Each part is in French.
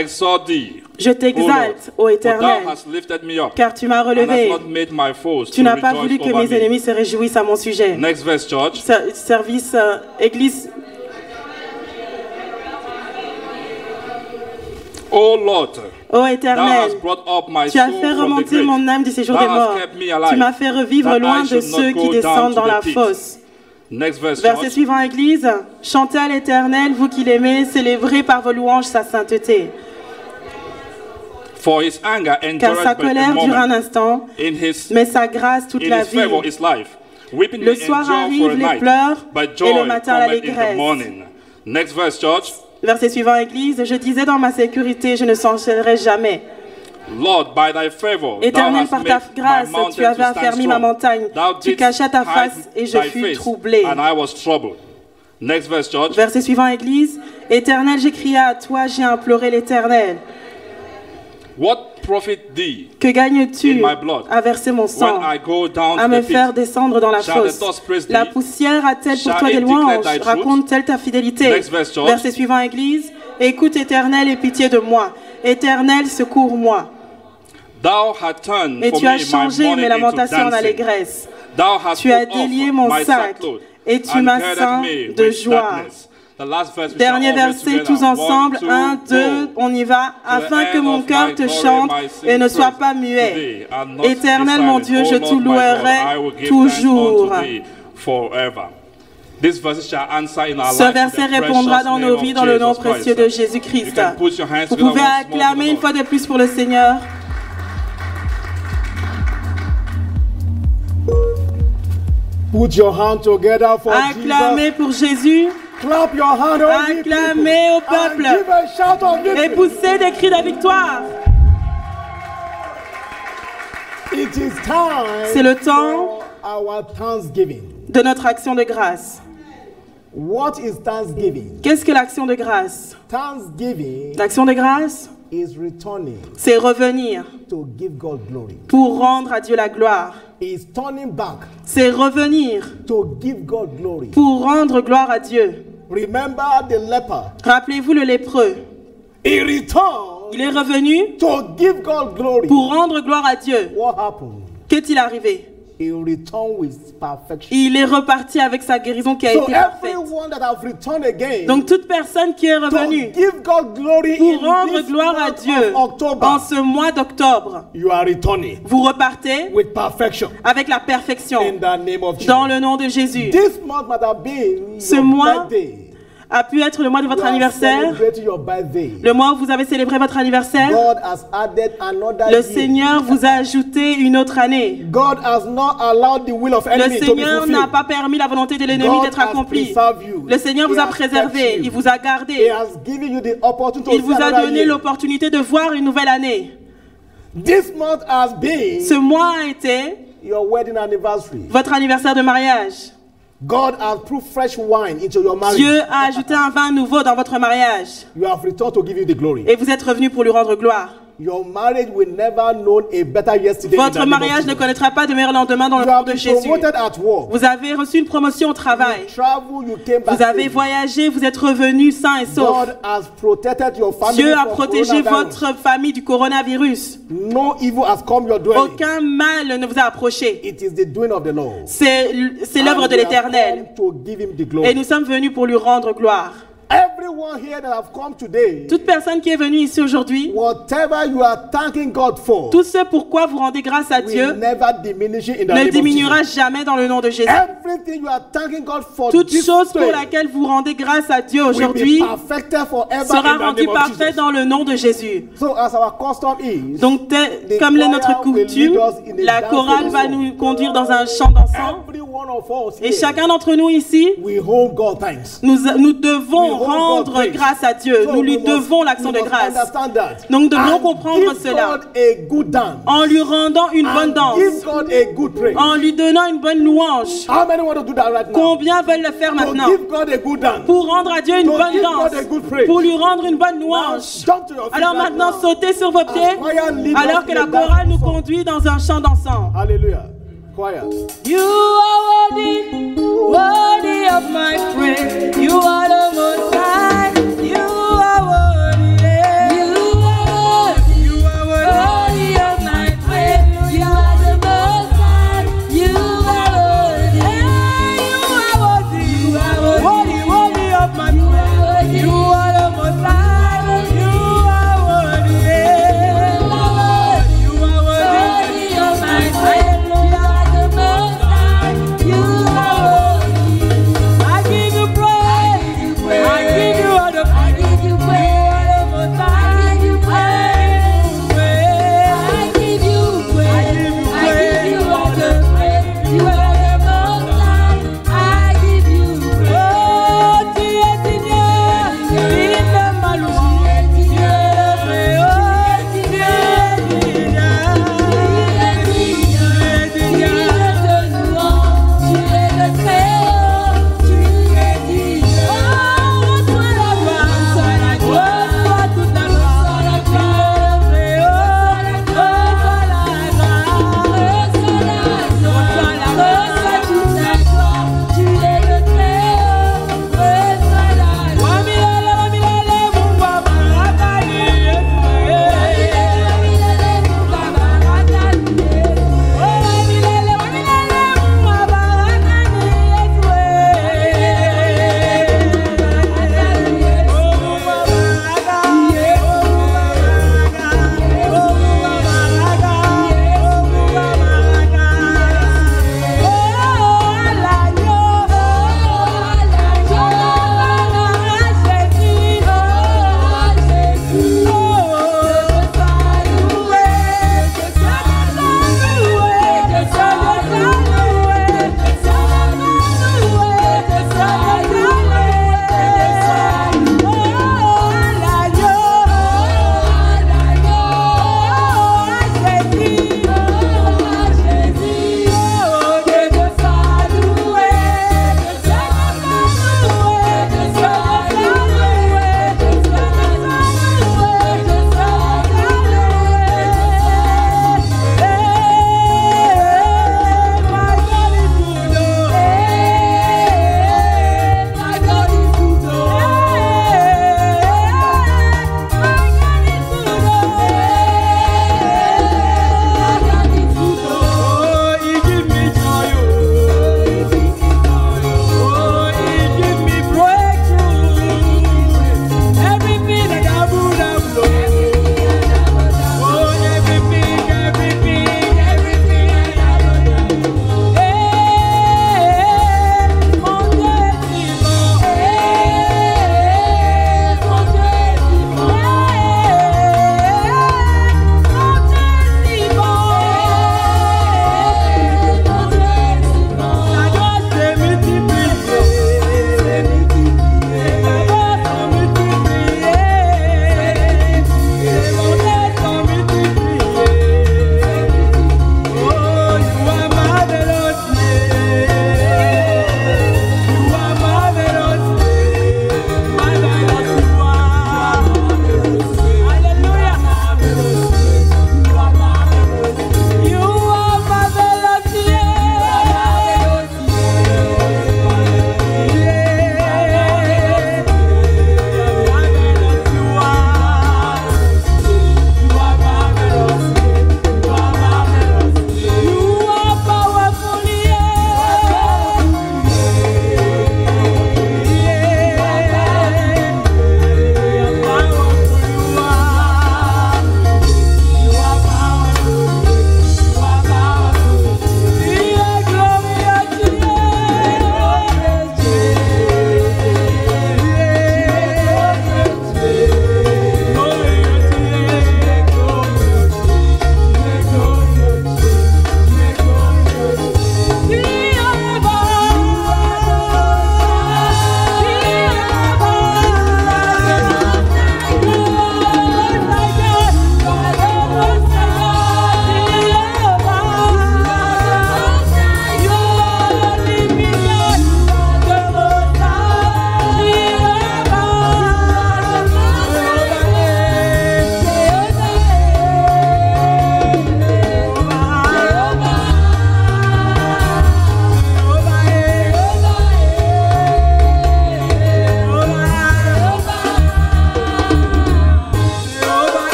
exalt thee, Je t'exalte, ô for thou Éternel, hast lifted me up, car tu m'as and hast relevé. not made my foes Tu to n'as pas voulu rejoice que over mes me. ennemis se réjouissent à mon sujet. Next verse, church. Service, église. O Lord, Ô thou Éternel, hast brought up my tu as soul fait from the remonter grave. mon âme du séjour Thou des hast morts. kept me alive, Tu m'as fait revivre that loin I de should not ceux go qui down descendent to dans the la pit. fosse. Next verse, Verset church. suivant, Église. Chantez à l'Éternel, vous qui l'aimez, célébrez par vos louanges sa sainteté. For his anger Car sa endureth but a colère dure un moment. instant, In his mais sa grâce toute la vie. favor is life. Weeping Le may soir endure for arrive a les night, pleurs but et joy le matin cometh in the l'allégresse. morning. Next verse, church. Verset suivant, Église. Je disais dans ma sécurité, je ne chancellerai jamais. Lord, by thy favor, Éternel, thou par hast ta made my grâce, mountain tu avais to stand affermi ma strong. montagne. Thou Tu didst cachas ta face hide et je thy fus face, troublé. and I was troubled. Next verse, church. Verset suivant, Église. Éternel, j'ai crié à toi, j'ai imploré l'Éternel. What profit thee Que gagnes-tu in my blood à verser mon sang, when I go down à to me the pit? faire descendre dans la Shall the fosse? dust praise thee? La poussière a-t-elle pour Shall toi it des declare louanges? thy truth? Raconte-t-elle ta fidélité? Next verse, church. Verset suivant, Église. Écoute, Éternel, aie pitié de moi. Éternel, secours-moi. Thou hast turned Et for tu as me my changé mourning mes lamentations en into dancing. allégresse. Thou hast Tu as put off délié mon my sac sackcloth et tu and m'as girded ceint me de with joie. darkness. The last verse we Dernier shall always verset, together. tous ensemble. 1, 1, 2, 2, go. on y va. Afin que mon cœur te chante et ne soit pas muet. Éternel mon Dieu, je te louerai toujours. Ce verset répondra dans nos vies dans le nom précieux de Jésus-Christ. Vous pouvez acclamer une fois de plus pour le Seigneur. Put your hand together for Acclamez Jesus. pour Jésus. Clap your hand, all ye people, Acclamez au and peuple. give a shout of Et victory. poussez des cris de victoire. It is time C'est le temps for our thanksgiving. de notre action de grâce. What is thanksgiving? Qu'est-ce que l'action de grâce? Thanksgiving L'action de grâce, is returning c'est revenir to give God glory. pour rendre à Dieu la gloire. Is turning back C'est revenir to give God glory. pour rendre gloire à Dieu. Remember the leper. Rappelez-vous le lépreux. He returned Il est revenu to give God glory. pour rendre gloire à Dieu. What happened? Qu'est-il arrivé? He returned with perfection. Il est reparti avec sa guérison qui a So été parfaite. everyone that have returned again, Donc toute personne qui est revenue to give God glory pour in rendre this gloire à month Dieu of October, en ce mois d'octobre, you are returning vous repartez with perfection avec la perfection in the name of Jesus. dans le nom de Jésus. This month might have been Ce your mois birthday. a pu être le mois de votre You are anniversaire, celebrating your birthday. le mois où vous avez célébré votre anniversaire. God has added another Le year. Seigneur vous a ajouté une autre année. God has not allowed the will of Le enemy to be Seigneur n'a fulfilled. pas permis la volonté de l'ennemi God d'être has accomplie. preserved you. Le Seigneur He vous a has préservé, kept you. il vous a He gardé. has given you the opportunity Il to vous see a another donné year. l'opportunité de voir une nouvelle année. This month has been Ce mois a été your wedding anniversary. votre anniversaire de mariage. God has put fresh wine into your marriage. Dieu a ajouté un vin nouveau dans votre mariage. You have returned to give you the glory. Et vous êtes revenu pour lui rendre gloire. Your marriage will never know a better yesterday. in the Votre name of mariage ne Jesus. connaîtra pas de meilleur lendemain dans le You nom have de been Jésus. promoted at work. Vous avez reçu une promotion au travail. Travel, you came back Vous avez safely. voyagé, vous êtes revenu sain et sauf. God has protected your family Dieu a from protégé coronavirus. votre famille du coronavirus. No evil has come your dwelling. Aucun mal ne vous a approché. It is the doing of the Lord. C'est l'œuvre And de we have l'Éternel. come to give him the Et glory. nous sommes venus pour lui rendre gloire. Everyone here that have come today, Toute personne qui est venue ici aujourd'hui, whatever you are thanking God for, tout ce pourquoi vous rendez grâce à will Dieu never diminish it in the ne name of diminuera Jesus. jamais dans le nom de Jésus. Everything you are thanking God for Toute this chose pour day laquelle vous rendez grâce à Dieu will aujourd'hui be perfected forever sera in the rendue name of parfaite Jesus. dans le nom de Jésus. So as our custom is, Donc, the comme l'est choir notre will coutume, lead us in a la dancing chorale va song. nous conduire dans un chant dansant. Every one of us Et here, chacun d'entre nous ici, we hold God thanks. nous devons We hold God rendre praise. grâce à Dieu. So Nous lui we must- devons l'action we de must grâce. understand that. Donc, nous devons And comprendre give cela. God a good dance. En lui rendant une bonne And danse, give God a good praise. en lui donnant une bonne louange. How many want to do that right now? Combien veulent le faire To maintenant? give God a good dance. Pour rendre à Dieu une To bonne give danse, God a good praise. pour lui rendre une bonne Now, louange. jump to your feet Alors right maintenant, now. sautez sur vos pieds, choir lead us alors que in la a chorale dancing nous song. conduit dans un chant dansant. Hallelujah. Choir. You are worthy of my praise. You are the most high. You are worthy. You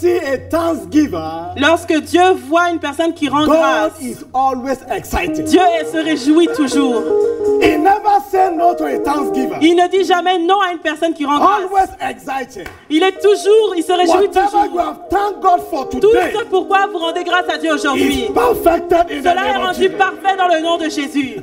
see a thanksgiver, lorsque Dieu voit une personne qui rend God grâce, is always excited. Dieu se réjouit toujours. He never says no to a thanksgiver. Il ne dit jamais non à une personne qui rend grâce. Always excited. Il se réjouit Whatever you toujours. have thanked God for Tout today ce pourquoi vous rendez grâce à Dieu aujourd'hui, is perfected in the cela est name of rendu Jesus. parfait dans le nom de Jésus.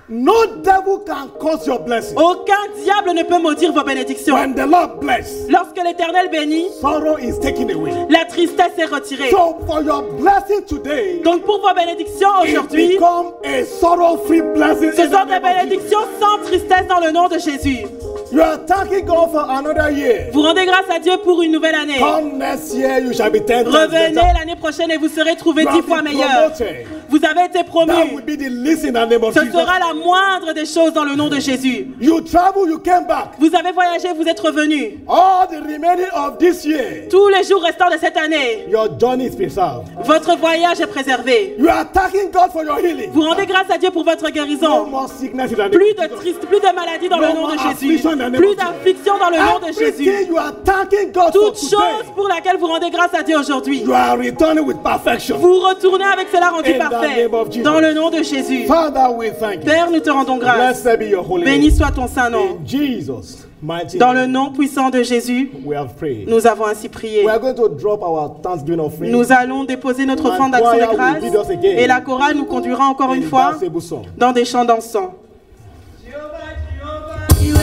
No devil can cause your blessing. Aucun diable ne peut maudire vos bénédictions. When the Lord bless, Lorsque l'Éternel bénit, sorrow is taken away. la tristesse est retirée. So for your blessing today, Donc pour vos bénédictions it aujourd'hui, become a sorrow-free blessing. ce in the sont des name of Jesus. bénédictions sans tristesse dans le nom de Jésus. You are thanking God for another year. Vous rendez grâce à Dieu pour une nouvelle année. Come next year, you shall be 10 times Revenez better. l'année prochaine et vous serez trouvé You 10 have fois been meilleur. promoted. Vous avez été That promu. will be the least in the name of Ce Jesus. sera la moindre des choses dans le nom de Jésus. You travel, you came back. Vous avez voyagé, vous êtes revenu. All the remaining of this year, Tous les jours restants de cette année, your journey is preserved. votre voyage est préservé. You are thanking God for your healing. Vous rendez grâce à Dieu pour votre No guérison. more sickness in the name Plus of de Jesus. triste, plus de maladies dans le nom de Jésus. affliction in the name Plus of Jesus. d'affliction dans le nom de Jésus. Everything you are thanking God for Toute chose today, pour laquelle vous rendez grâce à Dieu aujourd'hui, you are returning with perfection. vous retournez avec cela rendu In the parfait. name of Jesus. Dans le nom de Jésus. Father, we thank you. Père, nous te rendons grâce. Blessed be your holy Béni name. soit ton saint nom. In Jesus' mighty Dans le name, nom puissant de Jésus, we have prayed. nous avons ainsi prié. We are going to drop our thanksgiving offering. Nous allons déposer notre offrande And d'action choir de will grâce lead us again et la chorale nous conduira encore une in fois danceable song. dans des chants dansants. Tu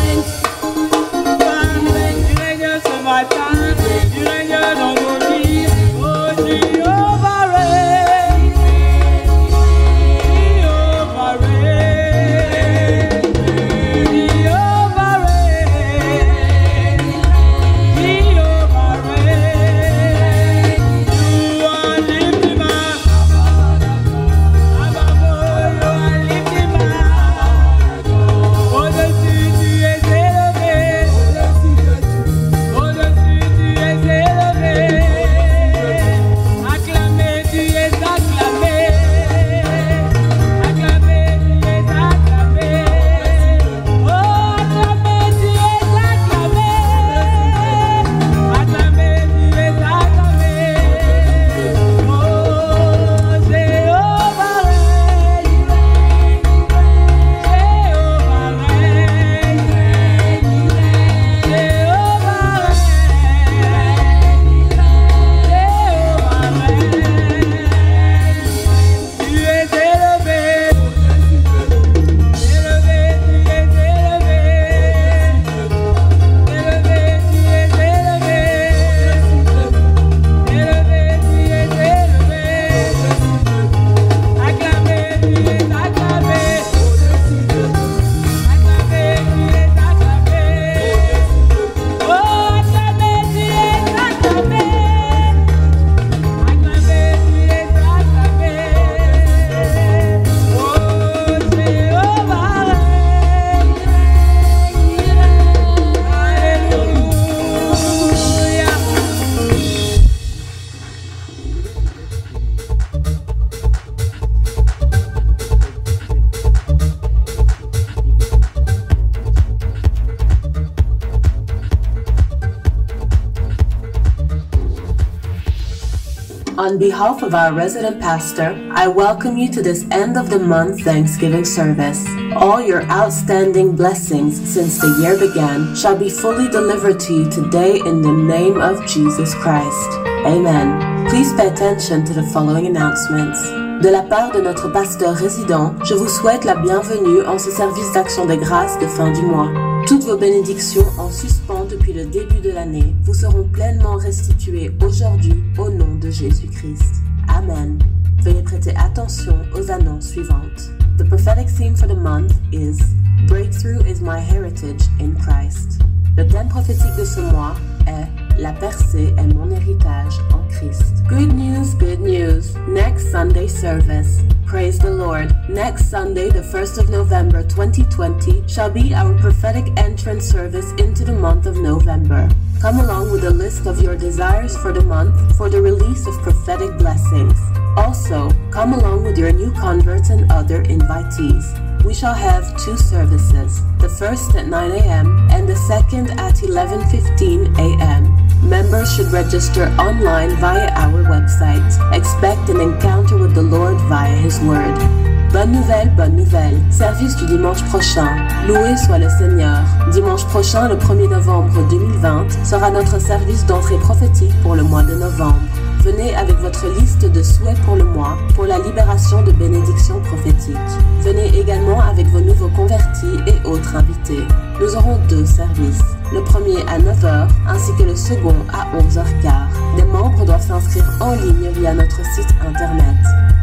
règnes ce matin, tu règnes dans nos vies, oh Jéhovah règne, Jéhovah règne, Jéhovah règne, Jéhovah règne. You are lifted up, above all you are lifted up, au-dessus tu es élevé, au-dessus tu es élevé, acclamé tu es acclamé, acclamé tu es acclamé, oh acclamé tu es acclamé, acclamé tu es acclamé, oh Jéhovah règne, Jéhovah règne, Jéhovah règne, tu es élevé, élevé, tu es élevé, élevé, tu es élevé, élevé, tu es élevé, acclamé, tu es acclamé, acclamé, tu es acclamé, oh acclamé, tu es acclamé, acclamé, tu es acclamé, oh Jéhovah règne, alléluia. On behalf of our resident pastor, I welcome you to this end of the month Thanksgiving service. All your outstanding blessings since the year began shall be fully delivered to you today in the name of Jesus Christ. Amen. Please pay attention to the following announcements. De la part de notre pasteur résident, je vous souhaite la bienvenue en ce service d'action des grâces de fin du mois. Toutes vos bénédictions en suspens depuis le début de l'année vous seront pleinement restituées aujourd'hui au nom de Jésus-Christ. Amen. Veuillez prêter attention aux annonces suivantes. The prophetic theme for the month is Breakthrough is my heritage in Christ. Le thème prophétique de ce mois est La percée est mon héritage en Christ. Good news, good news. Next Sunday service. Praise the Lord. Next Sunday, the 1st of November 2020, shall be our prophetic entrance service into the month of November. Come along with a list of your desires for the month for the release of prophetic blessings. Also, come along with your new converts and other invitees. We shall have two services, the first at 9 a.m. and the second at 11:15 a.m. members should register online via our website. Expect an encounter with the Lord via His Word. Bonne nouvelle, service du dimanche prochain. Loué soit le Seigneur. Dimanche prochain, le 1er novembre 2020, sera notre service d'entrée prophétique pour le mois de novembre. Venez avec votre liste de souhaits pour le mois, pour la libération de bénédictions prophétiques. Venez également avec vos nouveaux convertis et autres invités. Nous aurons 2 services. Le premier à 9h ainsi que le second à 11h15. Des membres doivent s'inscrire en ligne via notre site internet.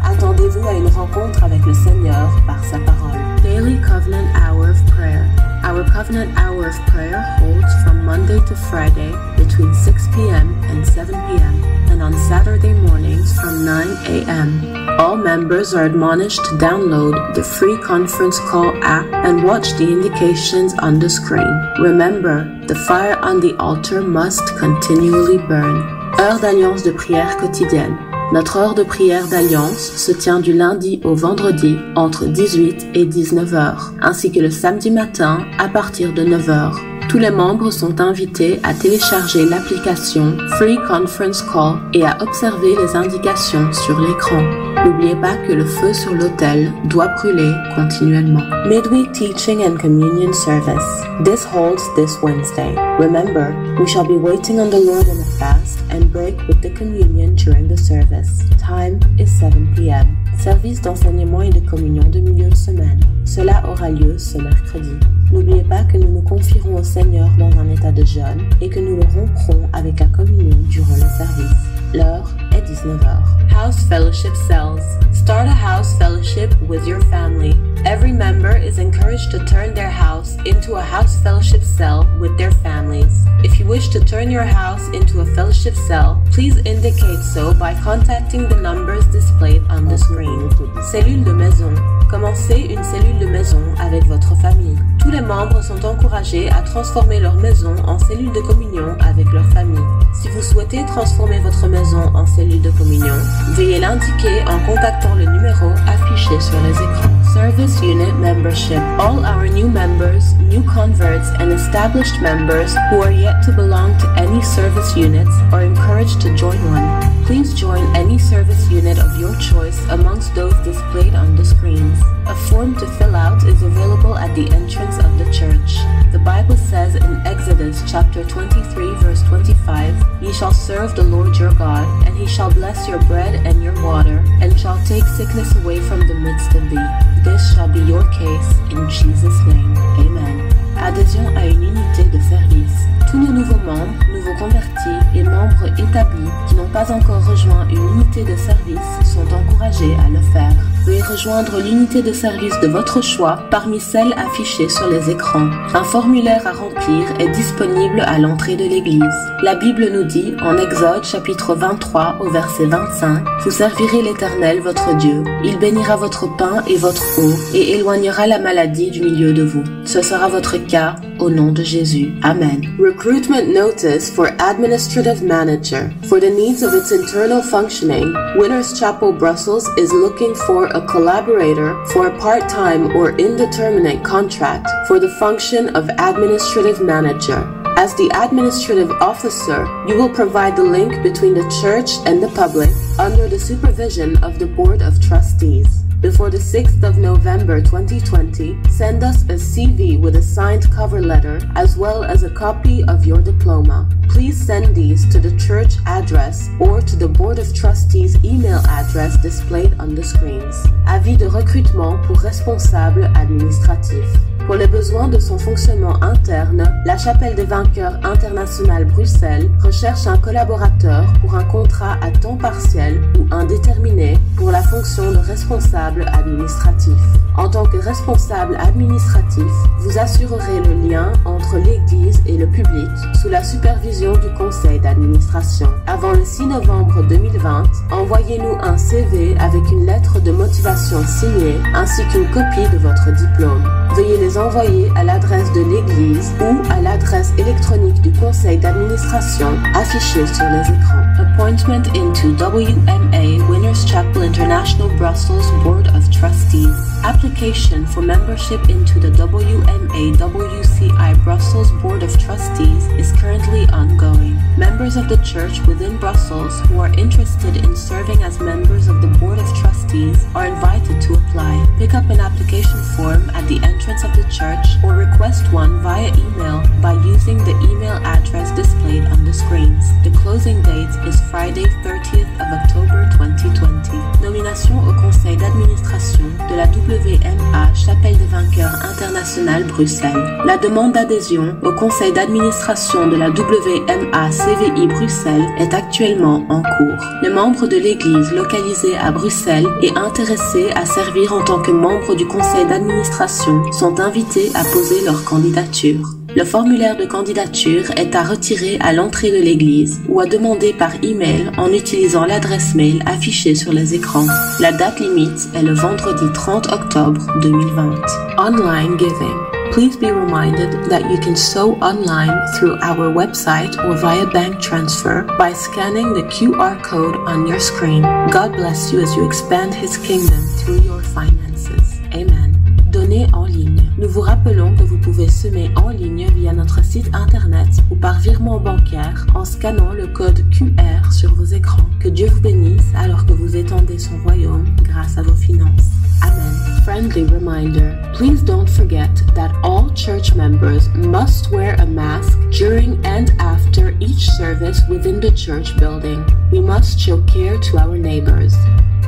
Attendez-vous à une rencontre avec le Seigneur par sa parole. Daily Covenant Hour of Prayer. Our Covenant Hour of Prayer holds from Monday to Friday between 6 p.m. and 7 p.m. and on Saturday mornings from 9 a.m. All members are admonished to download the free conference call app and watch the indications on the screen. Remember, the fire on the altar must continually burn. Heure d'alliance de prière quotidienne. Notre heure de prière d'alliance se tient du lundi au vendredi entre 18 et 19 heures, ainsi que le samedi matin à partir de 9 heures. Tous les membres sont invités à télécharger l'application Free Conference Call et à observer les indications sur l'écran. N'oubliez pas que le feu sur l'autel doit brûler continuellement. Midweek Teaching and Communion Service. This holds this Wednesday. Remember, we shall be waiting on the Lord in a fast and break with the communion during the service. Time is 7 p.m. Service d'enseignement et de communion de milieu de semaine. Cela aura lieu ce mercredi. N'oubliez pas que nous nous confierons au Seigneur dans un état de jeûne et que nous le romprons avec la communion durant le service. L'heure est 19h. House Fellowship Cells. Start a house fellowship with your family. Every member is encouraged to turn their house into a house fellowship cell with their families. If you wish to turn your house into a fellowship cell, please indicate so by contacting the numbers displayed on the screen. Cellule de maison. Commencez une cellule de maison avec votre famille. Tous les membres sont encouragés à transformer leur maison en cellule de communion avec leur famille. Si vous souhaitez transformer votre maison en cellule de communion, veuillez l'indiquer en contactant le numéro affiché sur les écrans. Service Unit Membership. All our new members, new converts, and established members who are yet to belong to any service units are encouraged to join one. Please join any service unit of your choice amongst those displayed on the screens. A form to fill out is available at the entrance of the church. The Bible says in Exodus chapter 23 verse 25, "Ye shall serve the Lord your God, and he shall bless your bread and your water, and shall take sickness away from the midst of thee. This shall be your case in Jesus' name. Amen." Adhésion à une unité de service. Tous nos nouveaux membres, nouveaux convertis et membres établis qui n'ont pas encore rejoint une unité de service sont encouragés à le faire. Veuillez rejoindre l'unité de service de votre choix parmi celles affichées sur les écrans. Un formulaire à remplir est disponible à l'entrée de l'église. La Bible nous dit en Exode chapitre 23 au verset 25, « Vous servirez l'Éternel votre Dieu. Il bénira votre pain et votre eau et éloignera la maladie du milieu de vous. Ce sera votre cas au nom de Jésus. Amen. Recruitment notice for administrative manager. For the needs of its internal functioning, Winners Chapel Brussels is looking for a collaborator for a part-time or indeterminate contract for the function of administrative manager. As the administrative officer, you will provide the link between the church and the public under the supervision of the Board of Trustees. Before the 6th of November 2020, send us a CV with a signed cover letter as well as a copy of your diploma. Please send these to the church address or to the Board of Trustees email address displayed on the screens. Avis de recrutement pour responsable administratif. Pour les besoins de son fonctionnement interne, la Chapelle des Vainqueurs International Bruxelles recherche un collaborateur pour un contrat à temps partiel ou indéterminé pour la fonction de responsable administratif. En tant que responsable administratif, vous assurerez le lien entre l'Église et le public sous la supervision du conseil d'administration. Avant le 6 novembre 2020, envoyez-nous un CV avec une lettre de motivation signée ainsi qu'une copie de votre diplôme. Veuillez les envoyer à l'adresse de l'Église ou à l'adresse électronique du conseil d'administration affichée sur les écrans. Appointment into WMA Winners Chapel International Brussels Board of Trustees. Application for membership into the WMA WCI Brussels Board of Trustees is currently ongoing. Members of the church within Brussels who are interested in serving as members of the Board of Trustees are invited to apply. Pick up an application form at the entrance of the church or request one via email by using the email address displayed on the screens. The closing date is Friday 30th of October 2020. Nomination au conseil d'administration de la WMA Chapelle des Vainqueurs International Bruxelles. La demande d'adhésion au conseil d'administration de la WMA CVI Bruxelles est actuellement en cours. Les membres de l'Église localisés à Bruxelles et intéressés à servir en tant que membres du conseil d'administration sont invités à poser leur candidature. Le formulaire de candidature est à retirer à l'entrée de l'église ou à demander par email en utilisant l'adresse mail affichée sur les écrans. La date limite est le vendredi 30 octobre 2020. Online giving. Please be reminded that you can sow online through our website or via bank transfer by scanning the QR code on your screen. God bless you as you expand His kingdom through your finances. Amen. Donner en ligne. Nous vous rappelons que vous pouvez semer en ligne via notre site internet ou par virement bancaire en scannant le code QR sur vos écrans. Que Dieu vous bénisse alors que vous étendez son royaume grâce à vos finances. Amen. Friendly reminder, please don't forget that all church members must wear a mask during and after each service within the church building. We must show care to our neighbors.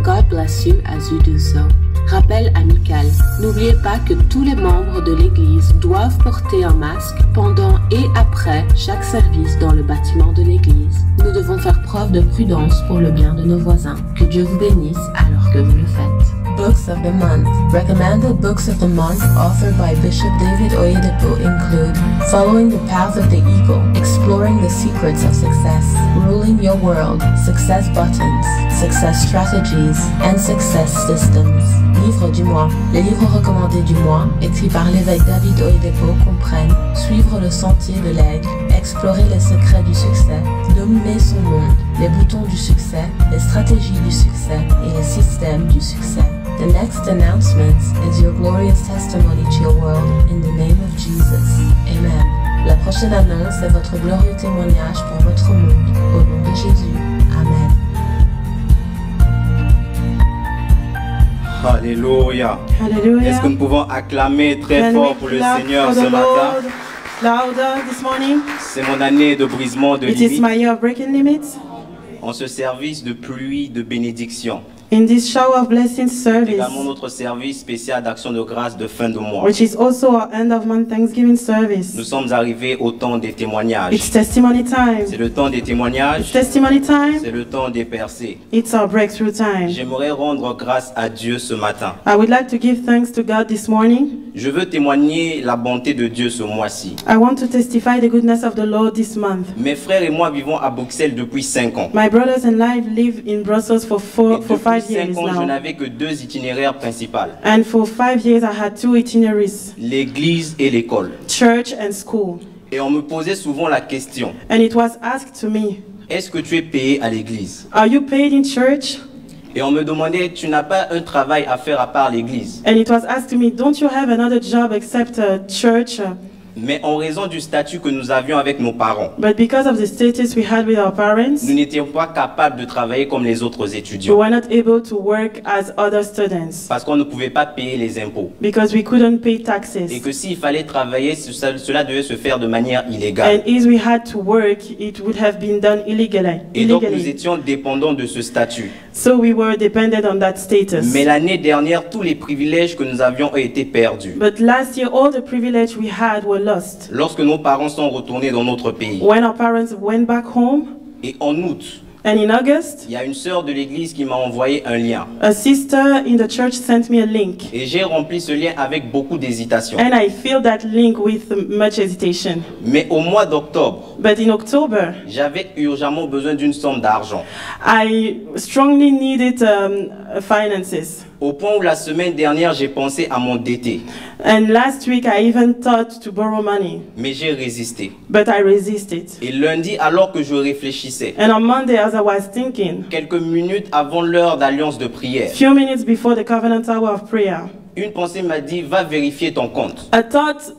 God bless you as you do so. Rappel amical. N'oubliez pas que tous les membres de l'Église doivent porter un masque pendant et après chaque service dans le bâtiment de l'Église. Nous devons faire preuve de prudence pour le bien de nos voisins. Que Dieu vous bénisse alors que vous le faites. Books of the Month. Recommended books of the month authored by Bishop David Oyedepo include Following the Path of the Eagle, Exploring the Secrets of Success, Ruling Your World, Success Buttons, Success Strategies, and Success Systems. Livre du mois. Les livres recommandés du mois, écrits par l'évêque David Oyedepo, comprennent Suivre le sentier de l'aigle, Explorer les secrets du succès, Dominer son monde, Les boutons du succès, Les stratégies du succès et les systèmes du succès. The next announcement is your glorious testimony to your world in the name of Jesus. Amen. La prochaine annonce est votre glorieux témoignage pour votre monde. Au nom de Jésus. Amen. Alléluia. Hallelujah. Est-ce que nous pouvons acclamer très Can fort we pour le clap Seigneur for ce the matin? Lord louder this morning? C'est mon année de brisement de It is limites my year of breaking limits. en ce service de pluie de bénédiction. In this shower of blessings C'est service, également notre service spécial d'action de grâce de fin de mois. which is also our end of month Thanksgiving service. Nous sommes arrivés au temps des témoignages. It's testimony time. C'est le temps des It's témoignages, testimony time. c'est le temps des percées. It's our breakthrough time. J'aimerais rendre grâce à Dieu ce matin. I would like to give thanks to God this morning. Je veux témoigner la bonté de Dieu ce mois-ci. I want to testify the goodness of the Lord this month. Mes frères et moi vivons à Bruxelles depuis 5 ans. My brothers and I live in Brussels for Et depuis 5 5 years ans, je now. n'avais que 2 itinéraires principaux, And for 5 years I had 2 itineraries, l'église et l'école. church and school. Et on me posait souvent la question, And it was asked to me, est-ce que tu es payé à l'église? are you paid in church? Et on me demandait, tu n'as pas un travail à faire à part l'église? And it was asked to me, don't you have another job except church? Mais en raison du statut que nous avions avec nos parents, But because of the status we had with our parents, nous n'étions pas capables de travailler comme les autres we étudiants. were not able to work as other students Parce qu'on ne pouvait pas payer les impôts. because we couldn't pay Et taxes. que s'il fallait travailler, cela devait se faire de manière illégale. And if we had to work, it would have been done illegally. Et donc nous étions dépendants de ce statut. So we were dependent on that status. Mais l'année dernière, tous les privilèges que nous avions ont été perdus. But last year, all the privilege we had were lost. Lorsque nos parents sont retournés dans notre pays. When our parents went back home, Et en août, and in August, il y a une sœur de l'église qui m'a envoyé un lien. a sister in the church sent me a link. Et j'ai rempli ce lien avec beaucoup d'hésitation. And I filled that link with much hesitation. Mais au mois d'octobre, But in October, j'avais urgemment besoin d'une somme d'argent. I strongly needed finances. Au point où la semaine dernière, j'ai pensé à m'endetter. And last week I even thought to borrow money. Mais j'ai résisté. But I resisted. Et lundi, alors que je réfléchissais, And on Monday, as I was thinking, quelques minutes avant l'heure d'alliance de prière, few minutes before the covenant hour of prayer, une pensée m'a dit, va vérifier ton compte. a thought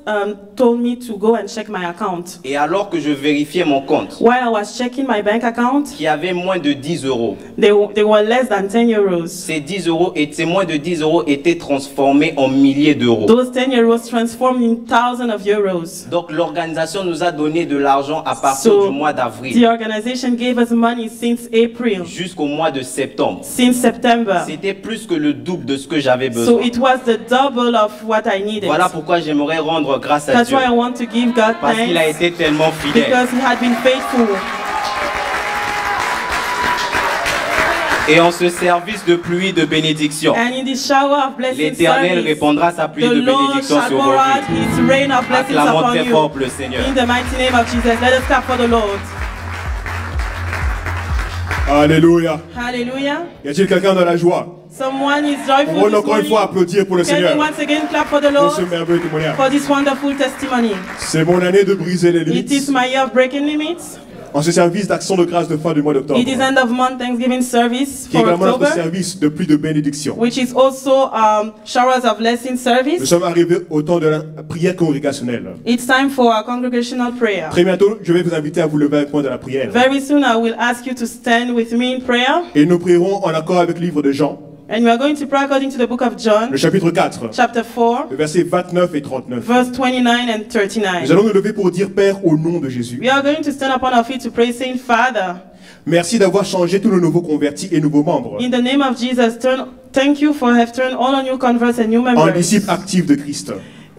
told me to go and check my account. Et alors que je vérifiais mon compte, While I was checking my bank account, qui avait moins de 10 euros, they were less than 10 euros. ces 10 euros et ces moins de 10 euros étaient transformés en milliers d'euros. Those 10 euros transformed in thousands of euros. Donc l'organisation nous a donné de l'argent à partir So du mois the d'avril organization gave us money since April, jusqu'au mois de septembre. since September. C'était plus que le double de ce que j'avais So besoin. it was the double of what I needed. Voilà pourquoi j'aimerais rendre grâce à That's Dieu. why I want to give God Parce qu'il a thanks, été tellement fidèle. because He had been faithful. Et en ce service de pluie de bénédiction, And in this shower of blessing l'Éternel service, répandra sa pluie the de Lord bénédiction shall sur pour vos out vies. His rain of blessings Acclamons upon très you. fort pour le Seigneur. In the mighty name of Jesus, let us clap for the Lord. Alléluia. Hallelujah. Y a-t-il quelqu'un dans la joie? Someone is On joyful va this encore une fois morning. applaudir pour le Can we Seigneur. once again clap for the Pour Lord ce merveilleux témoignage. for this wonderful testimony? C'est mon année de briser les It is limites. my year of breaking limits. En ce service d'action de grâce de fin du mois d'octobre. It is end of month Thanksgiving service Qui est for également notre October, service de pluie de bénédiction. which is also showers of blessing Nous service. sommes arrivés au temps de la prière congrégationnelle. It's time for our congregational prayer. Très bientôt, je vais vous inviter à vous lever avec moi de la prière. Very soon I will ask you to stand with me in prayer, Et nous prierons en accord avec le livre de Jean, and we are going to pray according to the book of John, le chapitre 4, chapter 4, le versets 29 et 39. verse 29 and Nous 39. allons nous lever pour dire Père au nom de Jésus. We are going to stand upon our feet to pray, saying, Father, Merci d'avoir changé tous nos nouveaux convertis et nouveaux membres in the name of Jesus, thank you for have turned all our new converts and new en members disciples actifs de Christ,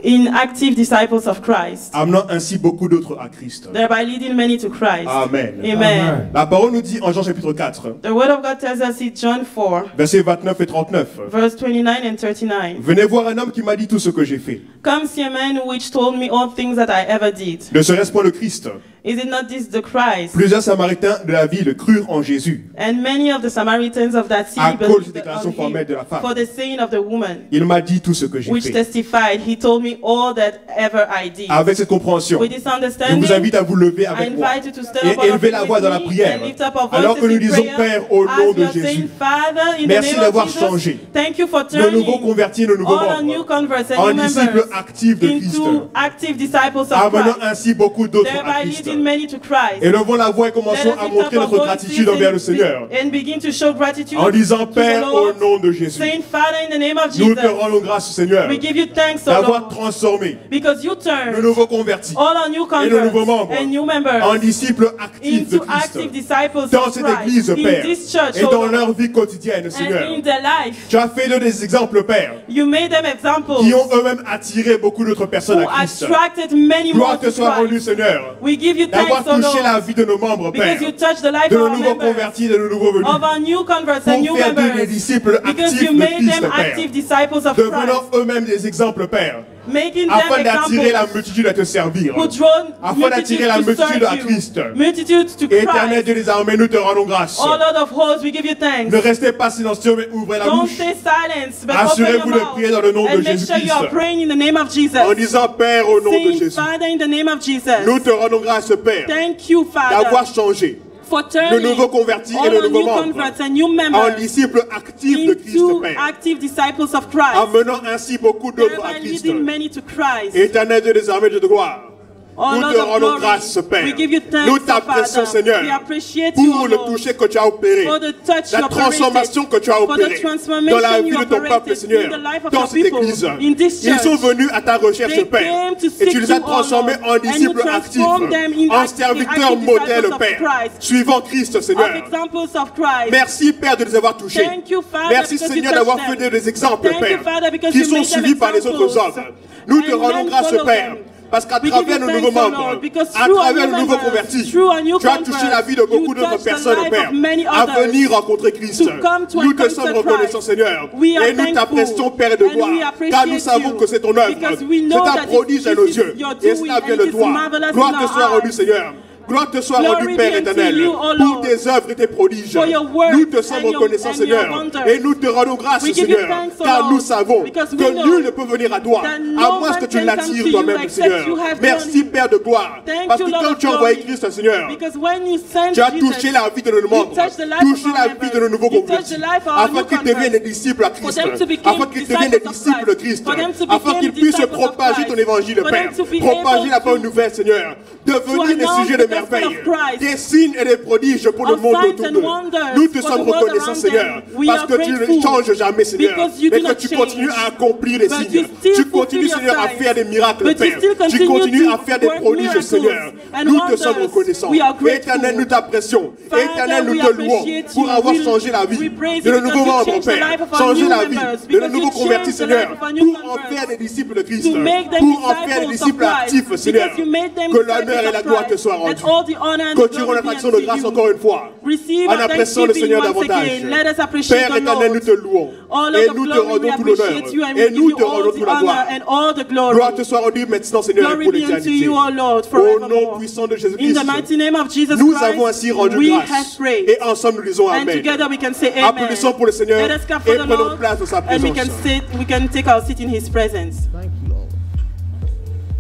in active disciples of Christ, amenant ainsi beaucoup d'autres à Christ. thereby leading many to Christ. Amen. Amen. La parole nous dit en Jean chapitre 4, The word of God tells us in John 4, versets 29 et 39. verse 29 and 39. Venez voir un homme qui m'a dit tout ce que j'ai fait. Come see a man which told me all things that I ever did. Ne serait-ce point le Christ? Is it not this the Christ? Plusieurs Samaritains de la ville crurent en Jésus. And many of the Samaritans of that À city cause des believed déclarations on formelles de la him femme. for the saying of the woman, Il m'a dit tout ce que j'ai which fait. testified, he told me all that ever I did. Avec cette compréhension, With this je understanding, vous invite à vous lever I avec moi invite you to stand et up on your élever feet la voix with dans la me prière. and lift up our Alors voices que nous in disons prayer Père au as nom we de are saying, Jésus. Father, in Merci the name d'avoir of Jesus, changé thank you for nos turning nouveaux convertis et nos nouveaux all our new membres converts and en new disciples members actifs de Christ, into active disciples of amenant Christ, ainsi beaucoup d'autres à thereby Christ. leading many to Christ. Élevons la voix et commençons Let us à lift montrer up our notre voices gratitude envers le Seigneur and begin to show gratitude en disant to the Père au Lord, nom de Jésus. saying, Father, in the name of Nous te Jesus, rendons grâce Seigneur we give you thanks, O d'avoir Lord, transformé because you nos turn nouveaux convertis all our new et nos nouveaux converts membres and new members en disciples actifs de into Christ active disciples dans of cette Christ église, in Père, this church, et O dans Lord, leur vie quotidienne, Seigneur. and in their life. Tu as fait d'eux des exemples, Père, You made them examples qui ont eux-mêmes attiré beaucoup d'autres personnes who à Christ. attracted many more Gloire to te soit rendue, Christ. Seigneur, We give you d'avoir thanks, O touché la Lord, vie de nos membres, Père, because you touched the life de of nos our nouveaux members, convertis, de nos nouveaux venus, of our new converts and new pour faire d'eux des members, disciples because actifs you de made Christ, them Père, active disciples of devenant Christ, eux-mêmes des exemples, Père, making them afin d'attirer la examples multitude à te servir, who drawn afin d'attirer la multitudes to multitude à serve you, Christ. multitudes to Éternel Christ. Dieu des armées, nous te rendons grâce. Oh Lord of hosts, we give you thanks. Ne restez pas silencieux, mais ouvrez la Don't bouche stay silent, but open Assurez-vous your de mouth prier dans le nom de and make sure Jésus-Christ. you are praying in the name of Jesus. en disant Père au nom de Saying, Jésus. Father, in the name of Jesus, Nous te rendons grâce, Père, thank you, d'avoir Father, changé for de turning nouveaux convertis et all de our nouveaux new membres converts and new en members disciples actifs de Christ, into Père, active disciples of Christ, amenant ainsi beaucoup d'autres à thereby Christ. leading many to Christ. Éternel Dieu des armées de gloire, Oh, nous Lord te of rendons glory, grâce, Père. we give you thanks, Nous oh, t'apprécions, Father. Seigneur, We appreciate you, pour oh, le Lord, toucher que tu as opéré, for the touch la you transformation que tu as for the opérée transformation dans la vie you de ton peuple, operated Seigneur, in the life of dans your cette people, église. in this Ils church. sont venus à ta recherche, They Père, came to et seek tu les as you, O transformés Lord, en and you disciples actifs, transformed them in en active serviteurs disciples modèles, of Père, Christ, suivant Christ, of Seigneur. examples of Christ. Merci, Père, de les avoir touchés. Thank you, Father, Merci, because Seigneur, you d'avoir touched fait them. des exemples, Thank you, Père, Father, because qui you sont made them suivis par les autres examples. hommes. Nous te And rendons men grâce, follow Père, them. parce qu'à We give travers you nos thanks, nouveaux O membres, Lord, because à through our travers new nos nouveaux members, convertis, through our new tu as touché la vie de converts, beaucoup you d'autres touched the personnes, life Père, of many à others venir rencontrer Christ. to come to Nous te encounter sommes reconnaissants, Christ. Seigneur, We are et nous t'apprécions, thankful, Père de and we gloire, appreciate car nous savons you, que c'est ton œuvre, because we c'est know un that prodige à this nos is yeux, your et doing, cela vient and de it is toi. marvelous Gloire in te our soit rendue, eyes. Seigneur. Gloire te soit Glory rendue, be Père unto éternel, you, O pour Lord, tes œuvres et tes prodiges. for your works Nous te sommes and your- reconnaissants, and your Seigneur, wonders. et nous te rendons grâce, We give you Seigneur, thanks, O car Lord, nous savons because we que know nul ne peut venir à toi, that à no moins man que tu can come l'attires to toi-même, you Seigneur. except you have Merci, done it. Père de gloire, Thank parce you, que Lord quand of tu as envoyé glory. Christ, Seigneur, Because when you send tu as Jesus, touché la vie de nos membres, touched the life touché of la our vie de nos nouveaux members. You convertis, touched the life of our afin new qu'ils deviennent des converts. disciples à For Christ, them to become afin qu'ils deviennent des disciples of disciples de Christ. Christ, For them to afin become qu'ils puissent disciples of propager ton Christ. évangile, For Père, them to be propager la able bonne to- nouvelle, Seigneur, devenir des announce sujets the de gospel merveille, of Christ. des signes et des prodiges pour le Of monde signs autour and d'eux. wonders Nous te for sommes the world reconnaissants, around Seigneur, them. We parce are que tu ne grateful. changes jamais, Seigneur, Because you mais do que not tu change. continues à accomplir les But signes, you still tu continues, fulfill Seigneur, your à signs. faire des miracles, But you Père, still tu continue continues to à faire des work prodiges, miracles Seigneur. and Nous te sommes wonders. reconnaissants. We are grateful. Éternel, nous t'apprécions. Father, Éternel, nous we te louons appreciate pour you. avoir We- changé la vie we praise de you nos because nouveaux you membres, changed the Père. life of our Changer new la vie members, de nos because nouveaux you convertis, changed the Seigneur, life of our new pour en converts. faire des disciples de Christ, To make them pour en faire des disciples disciples of Christ, actifs, Seigneur. because you made them Que l'honneur disciples et la of gloire te Christ, soient that rendus. all the honor and the Continuons glory notre be action de unto grâce you. encore une fois, Receive en our appréciant le thanksgiving Seigneur once davantage. again. Let us appreciate Père the éternel, nous Lord. te louons Oh, Lord et of nous te glory, we rendons tout l'honneur appreciate you and we et give nous you te all rendons the toute la honor gloire. and all the glory. Gloire te soit rendue maintenant, Seigneur, et Glory pour be unto l'éternité. you, O Lord, Au nom forevermore. puissant de In Jésus-Christ, the mighty name of Jesus nous Christ, avons ainsi rendu we grâce. have prayed. Et ensemble, nous disons And Amen. together we can say amen. Applaudissons pour le Seigneur Let us clap for et the prenons Lord, place dans sa and we can présence. sit, we can take our seat in His presence.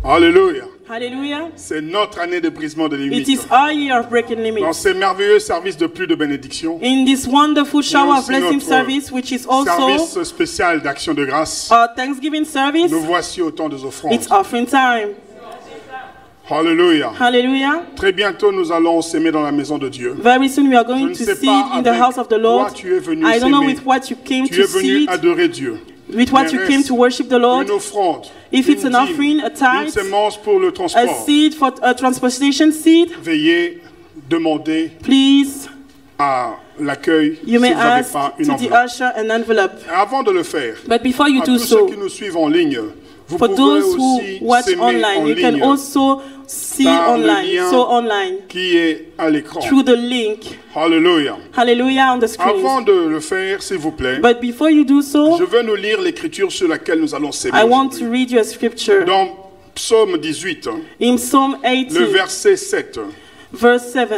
Alléluia. Hallelujah. C'est notre année de brisement de It limites. is our year of breaking Dans limits. ces merveilleux services de plus de bénédiction, In this wonderful shower of aussi blessing notre service, which is also service spécial d'action de grâce, our Thanksgiving service, nous voici au temps des offrandes. it's offering time. Alléluia. Hallelujah. Très bientôt, nous allons s'aimer dans la maison de Dieu. Very soon we are Je going ne to sais sit pas in the avec house of the quoi Lord. tu es venu I don't know s'aimer. with what you came Tu to es venu sit, adorer Dieu. with what you Mais came reste to worship the Lord. Une offrande, If it's une an dîme, offering, a une tithe, sémence pour le a transport. seed for a transportation seed, Veuillez demander please, à l'accueil si you vous may n'avez ask pas une to the enveloppe. usher an envelope. Avant de le faire, But before you à do tous ceux so, qui nous suivent en ligne, vous for pouvez those who aussi watch s'aimer online, en you can ligne also see par le online, lien so online, qui est à l'écran. through the link. Hallelujah. Hallelujah on the screen. Avant de le faire, s'il vous plaît, But before you do je so, veux nous lire l'écriture sur laquelle nous allons s'aimer. I want to aujourd'hui. read you a scripture. Dans Psaume 18, In Psalm le 18, verset 7, verse 7,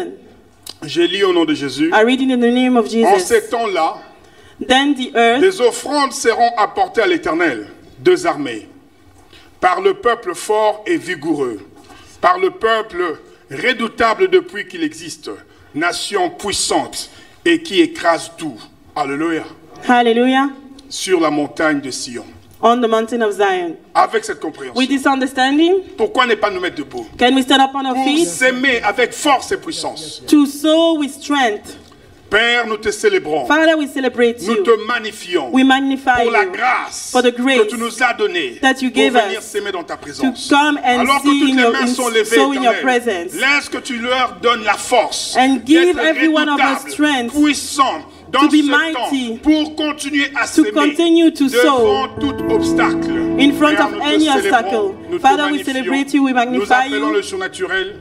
j'ai lu au nom de Jésus. I read it in the name of En Jesus. ces temps-là, Then the earth des offrandes seront apportées à l'Éternel, deux armées, par le peuple fort et vigoureux, par le peuple redoutable depuis qu'il existe, nation puissante et qui écrase tout. Alléluia. Hallelujah, Sur la montagne de Sion. on the mountain of Zion. Avec cette compréhension. With this understanding, Pourquoi ne pas nous mettre debout? can we stand up on our Pour feet s'aimer avec force et puissance. to sow with strength? Père, nous te célébrons. Father, we celebrate Nous you. te magnifions We magnify pour la you grâce for the que grace tu nous as donnée that you pour gave venir us s'aimer dans ta to présence. come and Alors que see toutes in les your, mains sont in, levées, so in your Éternel, presence. laisse que tu leur donnes la force And give d'être every one of us redoutables, strength puissants dans to be ce mighty, temps pour continuer à to s'aimer continue to devant sow tout obstacle. in front Père, of nous te any célébrons, obstacle. nous te Father, we magnifions. celebrate you, we Nous magnify appelons you le surnaturel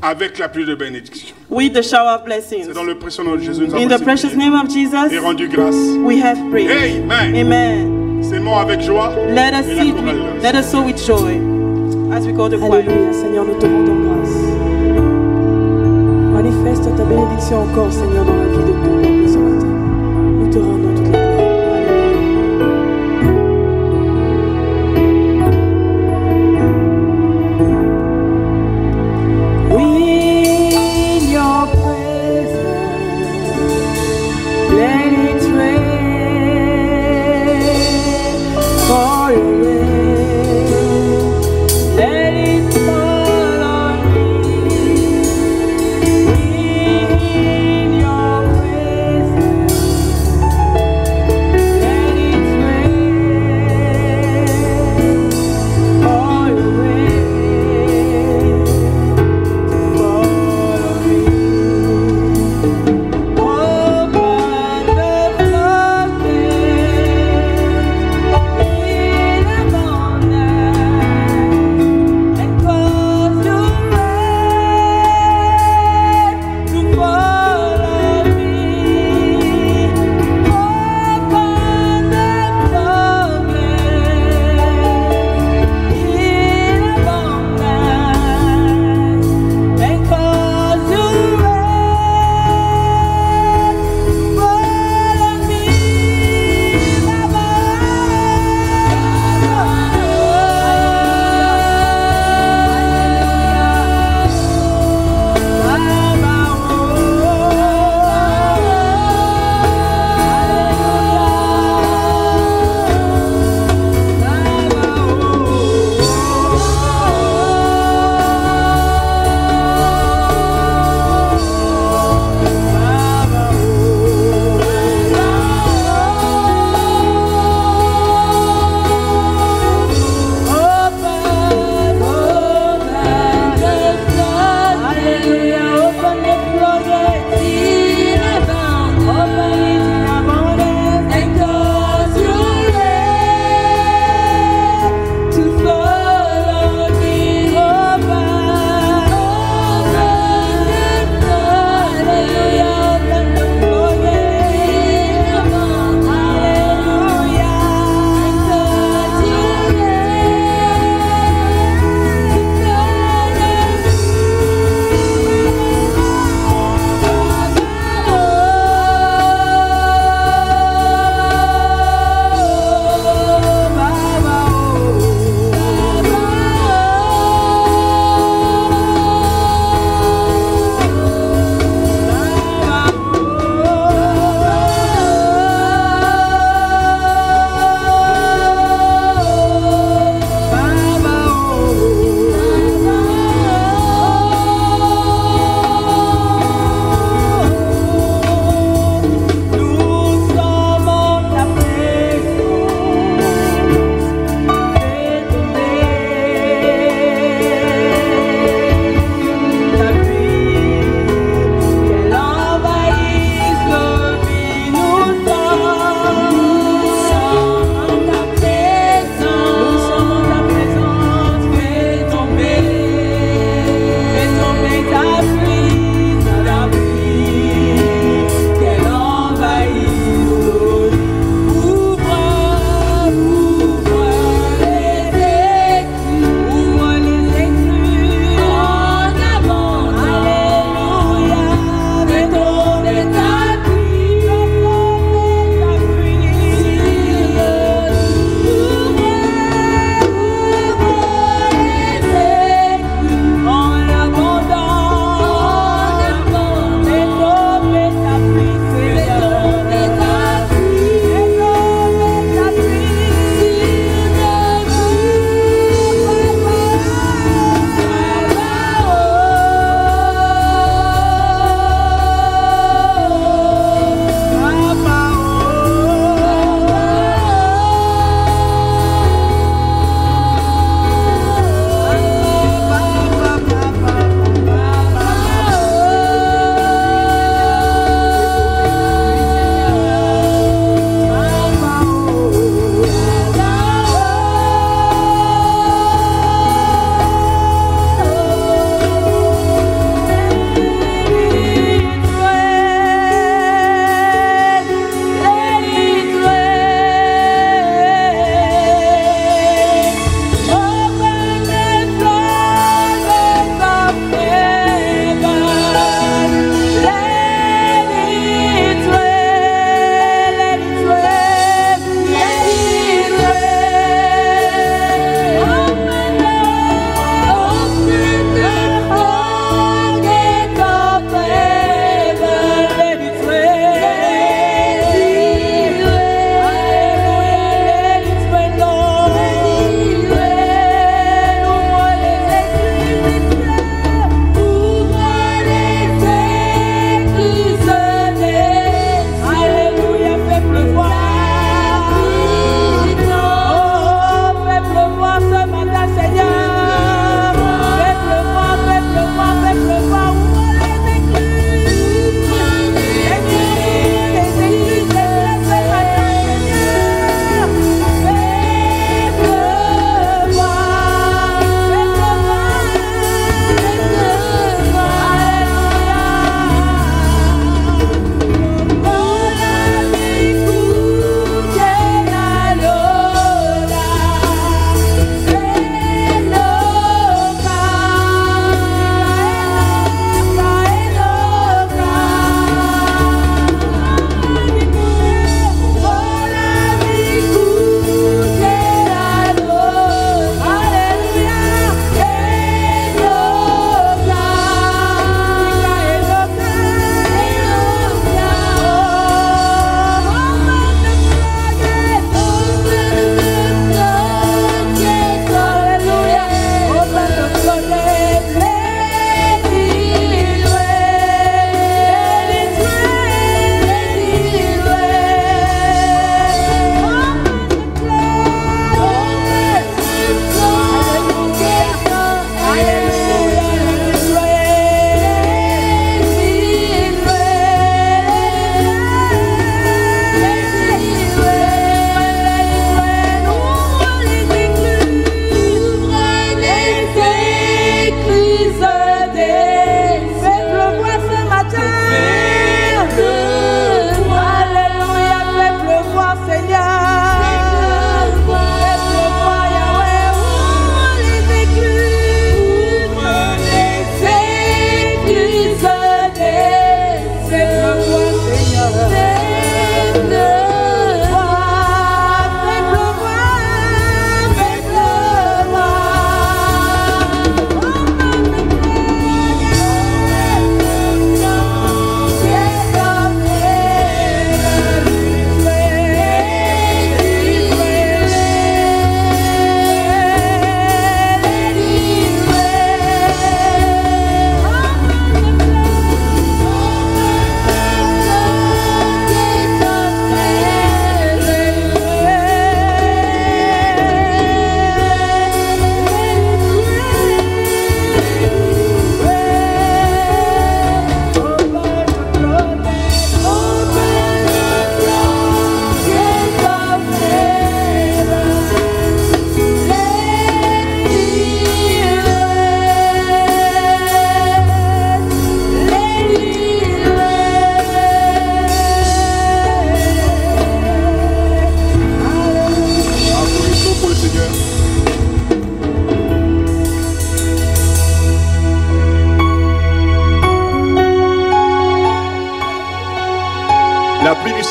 avec la pluie de bénédiction. with the shower of C'est blessings. dans le précieux nom de Jésus nous In avons the ainsi precious prié name of Jesus, et rendu grâce. we have prayed. Amen. Amen. S'aimons avec joie. Let us Et la sit chorale. with, let us sow with joy as we call the choir. Alléluia, Seigneur, nous te rendons grâce. Manifeste ta bénédiction encore, Seigneur, dans la vie de ton peuple ce matin. Nous te rendons toute la gloire. Alléluia. We in your presence, let it rain for your rain. Let it fall on me. We in your presence.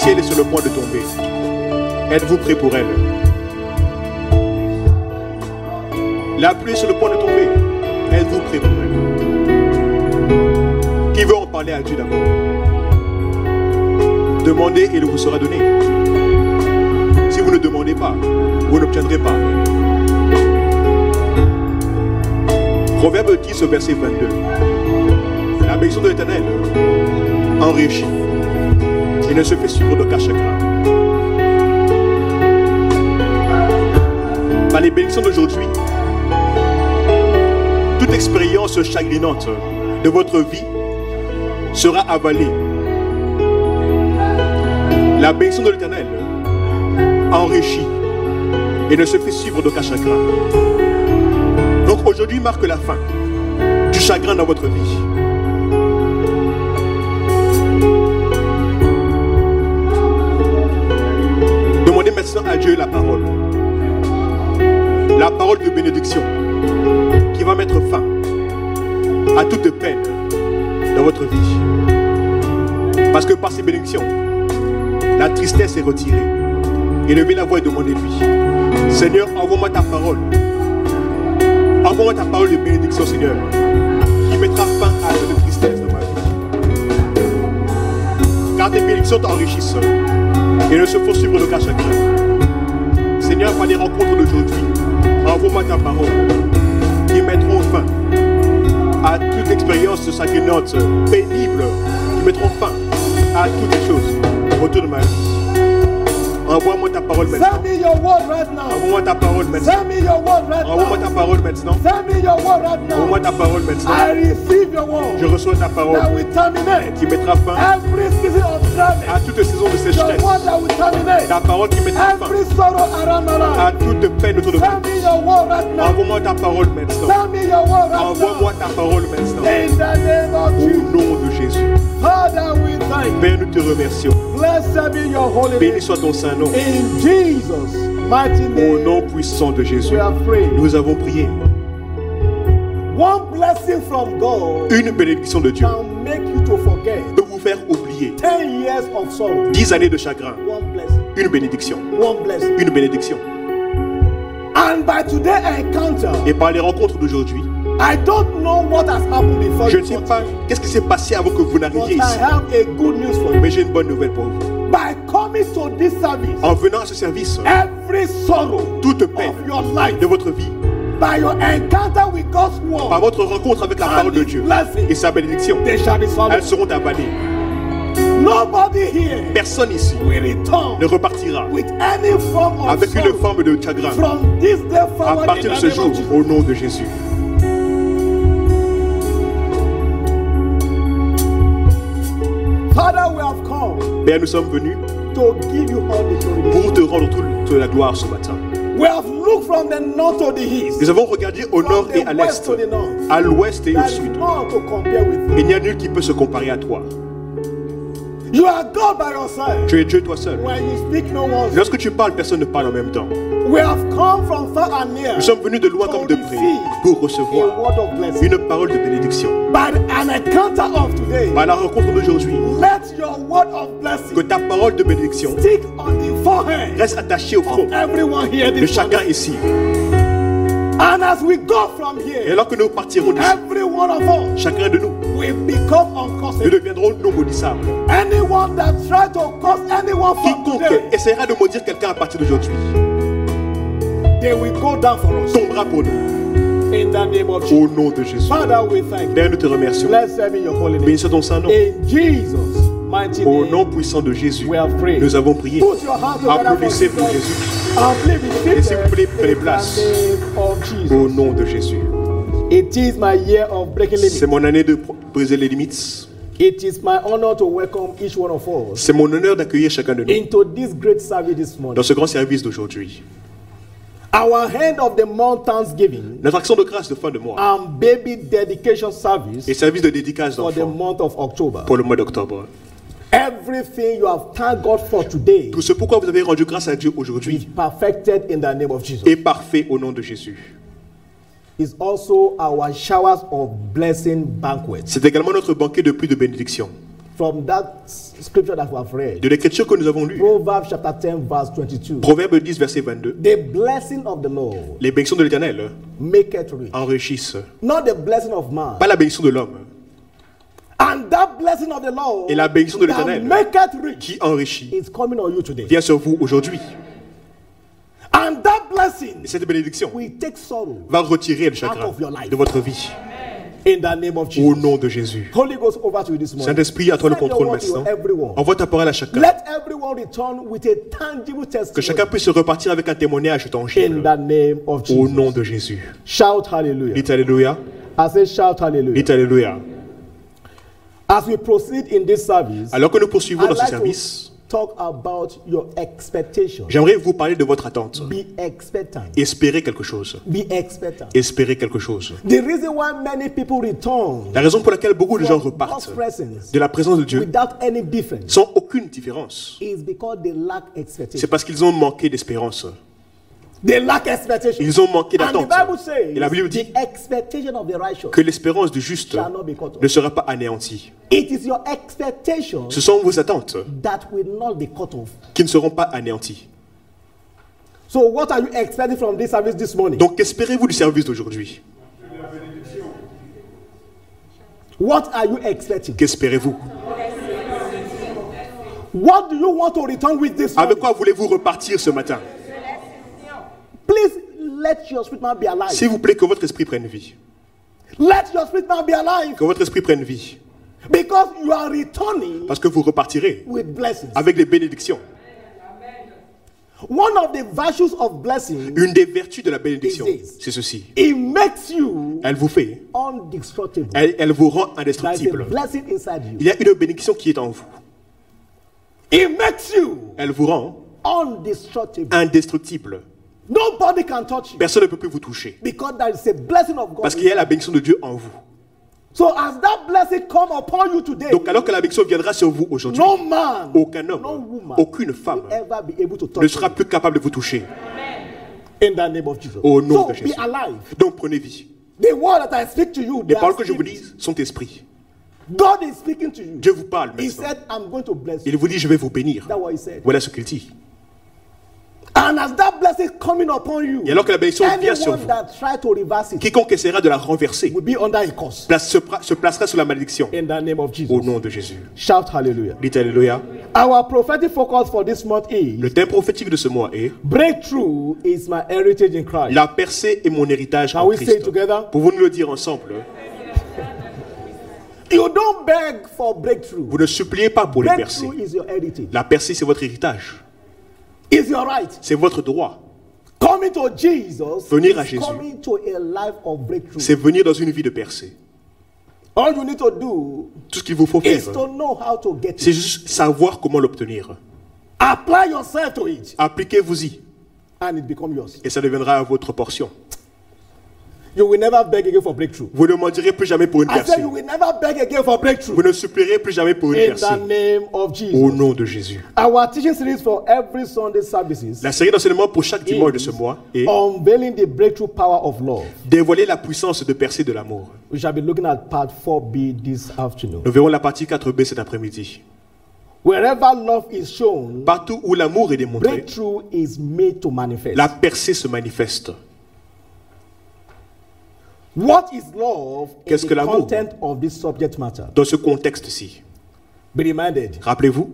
ciel est sur le point de tomber. Êtes-vous prêts pour elle? La pluie est sur le point de tomber. Êtes-vous prêts pour elle? Qui veut en parler à Dieu d'abord? Demandez et il vous sera donné. Si vous ne demandez pas, vous n'obtiendrez pas. Proverbe 10 au verset 22. La bénédiction de l'Éternel enrichit et ne se fait suivre d'aucun chagrin. Par les bénédictions d'aujourd'hui, toute expérience chagrinante de votre vie sera avalée. La bénédiction de l'Éternel enrichit et ne se fait suivre d'aucun chagrin. Donc aujourd'hui marque la fin du chagrin dans votre vie. Demandez maintenant à Dieu la parole de bénédiction qui va mettre fin à toute peine dans votre vie. Parce que par ces bénédictions, la tristesse est retirée. Élevez la voix et demandez-lui: Seigneur, envoie-moi ta parole. Envoie-moi ta parole de bénédiction, Seigneur, qui mettra fin à cette tristesse dans ma vie. Car tes bénédictions t'enrichissent et ne se font suivre d'aucun chagrin. Seigneur, par les rencontres d'aujourd'hui, envoie-moi ta parole qui mettront fin à toute expérience chagrinante, pénible, qui mettront fin à toutes les choses autour de ma vie. Envoie-moi ta parole maintenant. Send me your word right now. Envoie-moi ta parole maintenant. Send me your word right now. Envoie-moi ta parole maintenant. Send me your word right now. Envoie-moi ta parole maintenant. I receive your word. Je reçois ta parole That will terminate qui mettra fin every season of dryness. à toute saison de Your sécheresse. word that will terminate Ta parole qui mettra fin every sorrow around my life. à toute peine autour de moi. Send me your word right now. Envoie-moi ta parole maintenant. Send me your word right Envoie-moi now. ta parole maintenant. In the name of Au Jesus. nom de Jésus. Father, we thank you. Père, nous te remercions. Blessed be your holy Béni name. soit ton saint nom. In Jesus' mighty Au name, nom puissant de Jésus, we are praying. nous avons prié. One blessing from God Une bénédiction de Dieu can make you to forget peut vous faire oublier 10 years of sorrow. 10 années de chagrin. One blessing. Une bénédiction. One blessing. Une bénédiction. And by today's encounter, Et par les rencontres d'aujourd'hui, I don't know what has happened before je you ne sais got pas here, qu'est-ce qui s'est passé avant que vous but n'arriviez I ici. have a good news for you. Mais j'ai une bonne nouvelle pour vous. By coming to this service, En venant à ce service, every sorrow toute peine of your life, de votre vie, by your encounter with God's par word, votre rencontre avec la parole de Dieu et sa bénédiction, they shall be swallowed. elles seront avalées. Nobody here Personne ici will return ne repartira with any form of avec une sorrow forme de chagrin from this day à forward in partir de the ce name jour of Jesus. au nom de Jésus. Father, we have come Père, nous sommes venus to give you all the glory. pour te rendre toute la gloire ce matin. We have looked from the north to the east, Nous avons regardé au nord from et the à west l'est, to the north. à l'ouest et au There is sud. none to compare with you. Il n'y a nul qui peut se comparer à toi. You are God by yourself. Tu es Dieu toi seul. When you speak, no one. Lorsque tu parles, personne ne parle en même temps. We have come from far and near. Nous sommes venus de loin comme de près pour a recevoir word of blessing. une parole de bénédiction. By an encounter of today, Par la rencontre d'aujourd'hui, let your word of que blessing ta parole de bénédiction stick on the forehead reste attachée au front of everyone here de this chacun morning. ici. And as we go from Et here, alors que nous partirons d'ici, every one of us chacun de nous, will become nous uncursed. deviendrons non maudissables. Anyone that tries to curse anyone from Quiconque today, essaiera de maudire quelqu'un à partir d'aujourd'hui they will go down for us. tombera pour nous. In the name of Jesus. Au nom de Jésus. Father, we thank you. Père, nous te remercions. Blessed be your holy name. Béni soit ton saint nom. In Jesus' mighty Au name, nom puissant de Jésus, we have prayed. nous avons prié. Put your hands together for Applaudissez pour Jesus. Jésus. And please be seated Et s'il vous plaît, prenez in place. the name of Jesus. Au nom de Jésus. It is my year of breaking limits. C'est mon année de briser les limites. It is my honor to welcome each one of us C'est mon honneur d'accueillir chacun de nous into this great service this morning. dans ce grand service d'aujourd'hui. Our end of the month Thanksgiving Notre action de grâce de fin de mois and baby dedication service et service de dédicace for the d'enfants month of October. pour le mois d'octobre. Everything you have thanked God for today Tout ce pourquoi vous avez rendu grâce à Dieu is aujourd'hui perfected in the name of Jesus. est parfait au nom de Jésus. Is also our showers of blessing banquet. C'est également notre banquet de pluie de bénédiction. from that scripture that we have read. De l'écriture que nous avons lue. Proverbs chapter 10 verse 22. Proverbe 10 verset 22. The blessing of the Lord Les bénédictions de l'Éternel maketh rich. enrichissent. Not the blessing of man. Pas la bénédiction de l'homme. And that blessing of the Lord Et la bénédiction de that l'Éternel maketh rich qui enrichit is coming on you today. vient sur vous aujourd'hui. And that blessing Et cette bénédiction will take sorrow va retirer le out chagrin of your life. de votre vie. In the name of Au Jesus. nom de Jésus. Holy Ghost, over to you this morning. Saint-Esprit, à toi le Send your contrôle word to maintenant. everyone. Envoie ta parole à chacun. Let everyone return with a tangible Que testimony. chacun puisse se repartir avec un témoignage In tangible. the name of Jesus. Au nom de Jésus. Shout hallelujah. Dites Alléluia. I say shout hallelujah. Dites Alléluia. As we proceed in this service, Alors que nous poursuivons I'd dans ce like service, to talk about your expectation. j'aimerais vous parler de votre attente. Be expectant. Espérez quelque chose. Be expectant. Espérez quelque chose. The reason why many people return La raison pour laquelle beaucoup de gens from repartent God's presence de la présence de Dieu without any difference sans aucune différence, is because they lack c'est expectation. parce qu'ils ont manqué d'espérance. They lack expectation. Ils ont manqué And the d'attente. Bible says Et la Bible dit the expectation of the righteous que l'espérance du juste shall not be cut off. ne sera pas anéantie. It is your expectation Ce sont vos attentes that will not be cut off. qui ne seront pas anéanties. So what are you expecting from this service this morning? Donc, qu'espérez-vous du service d'aujourd'hui? What are you expecting? Qu'espérez-vous? What do you want to return with this morning? Avec quoi voulez-vous repartir ce matin? Please let your spirit man be alive. S'il vous plaît, que votre esprit prenne vie. Let your spirit man be alive. Que votre esprit prenne vie. Because you are returning Parce que vous repartirez with blessings. avec des bénédictions. One of the virtues of blessing, Une des vertus de la bénédiction, is this. c'est ceci. It makes you Elle vous fait, indestructible. elle vous rend There is a indestructible. blessing inside you. Il y a une bénédiction qui est en vous. It makes you Elle vous rend indestructible. indestructible. Nobody can touch you Personne ne peut plus vous toucher. because there is a blessing of God. Parce qu'il y a la bénédiction de Dieu en vous. So as that blessing come upon you today, Donc alors que la bénédiction viendra sur vous aujourd'hui, no man, aucun homme, no woman aucune femme will ever be able to touch ne sera you. plus capable de vous toucher. In the name of Jesus. Au nom So de Jésus. be alive. Donc prenez vie. The word that I speak to you, Les they paroles are que je vous spirit. dis sont esprits. God is speaking to you. Dieu vous parle He maintenant. said, I'm going to bless you. Il vous dit, je vais vous bénir. That's what he said. Voilà ce qu'il dit. And as that blessing coming upon you, Et alors que la bénédiction vient sur anyone vous, that try to reverse it quiconque essaiera de la renverser will be under a curse. se placera sous la malédiction. In the name of Jesus. Au nom de Jésus. Shout hallelujah. Dites Alléluia. Our prophetic focus for this month is Le thème prophétique de ce mois est breakthrough is my heritage in Christ. la percée est mon héritage Can en we say it Christ. together? Pouvons-nous le dire ensemble? You don't beg for breakthrough. Vous ne suppliez pas pour les percées. Breakthrough is your heritage. La percée, c'est votre héritage. Is your right. C'est votre droit. Coming to Jesus Venir à is Jésus. coming to a life of breakthrough. C'est venir dans une vie de percée. All you need to do Tout ce qu'il vous faut is faire, to know how to get c'est it. juste savoir comment l'obtenir. Apply yourself to it Appliquez-vous-y and it becomes yours. et ça deviendra votre portion. You will never beg again for breakthrough. Vous ne demanderez plus jamais pour une I said percée. you will never beg again for breakthrough. Vous ne supplierez plus jamais pour une In percée. the name of Au Jesus. nom de Jésus. Our teaching series for every Sunday services La série d'enseignement pour chaque dimanche de ce mois est unveiling the breakthrough power of love. dévoiler la puissance de percée de l'amour. We shall be looking at part 4B this afternoon. Nous verrons la partie 4B cet après-midi. Wherever love is shown, Partout où l'amour est démontré, breakthrough is made to manifest. la percée se manifeste. What is love in Qu'est-ce que the l'amour? content of this subject matter? Dans ce contexte-ci, Be reminded rappelez-vous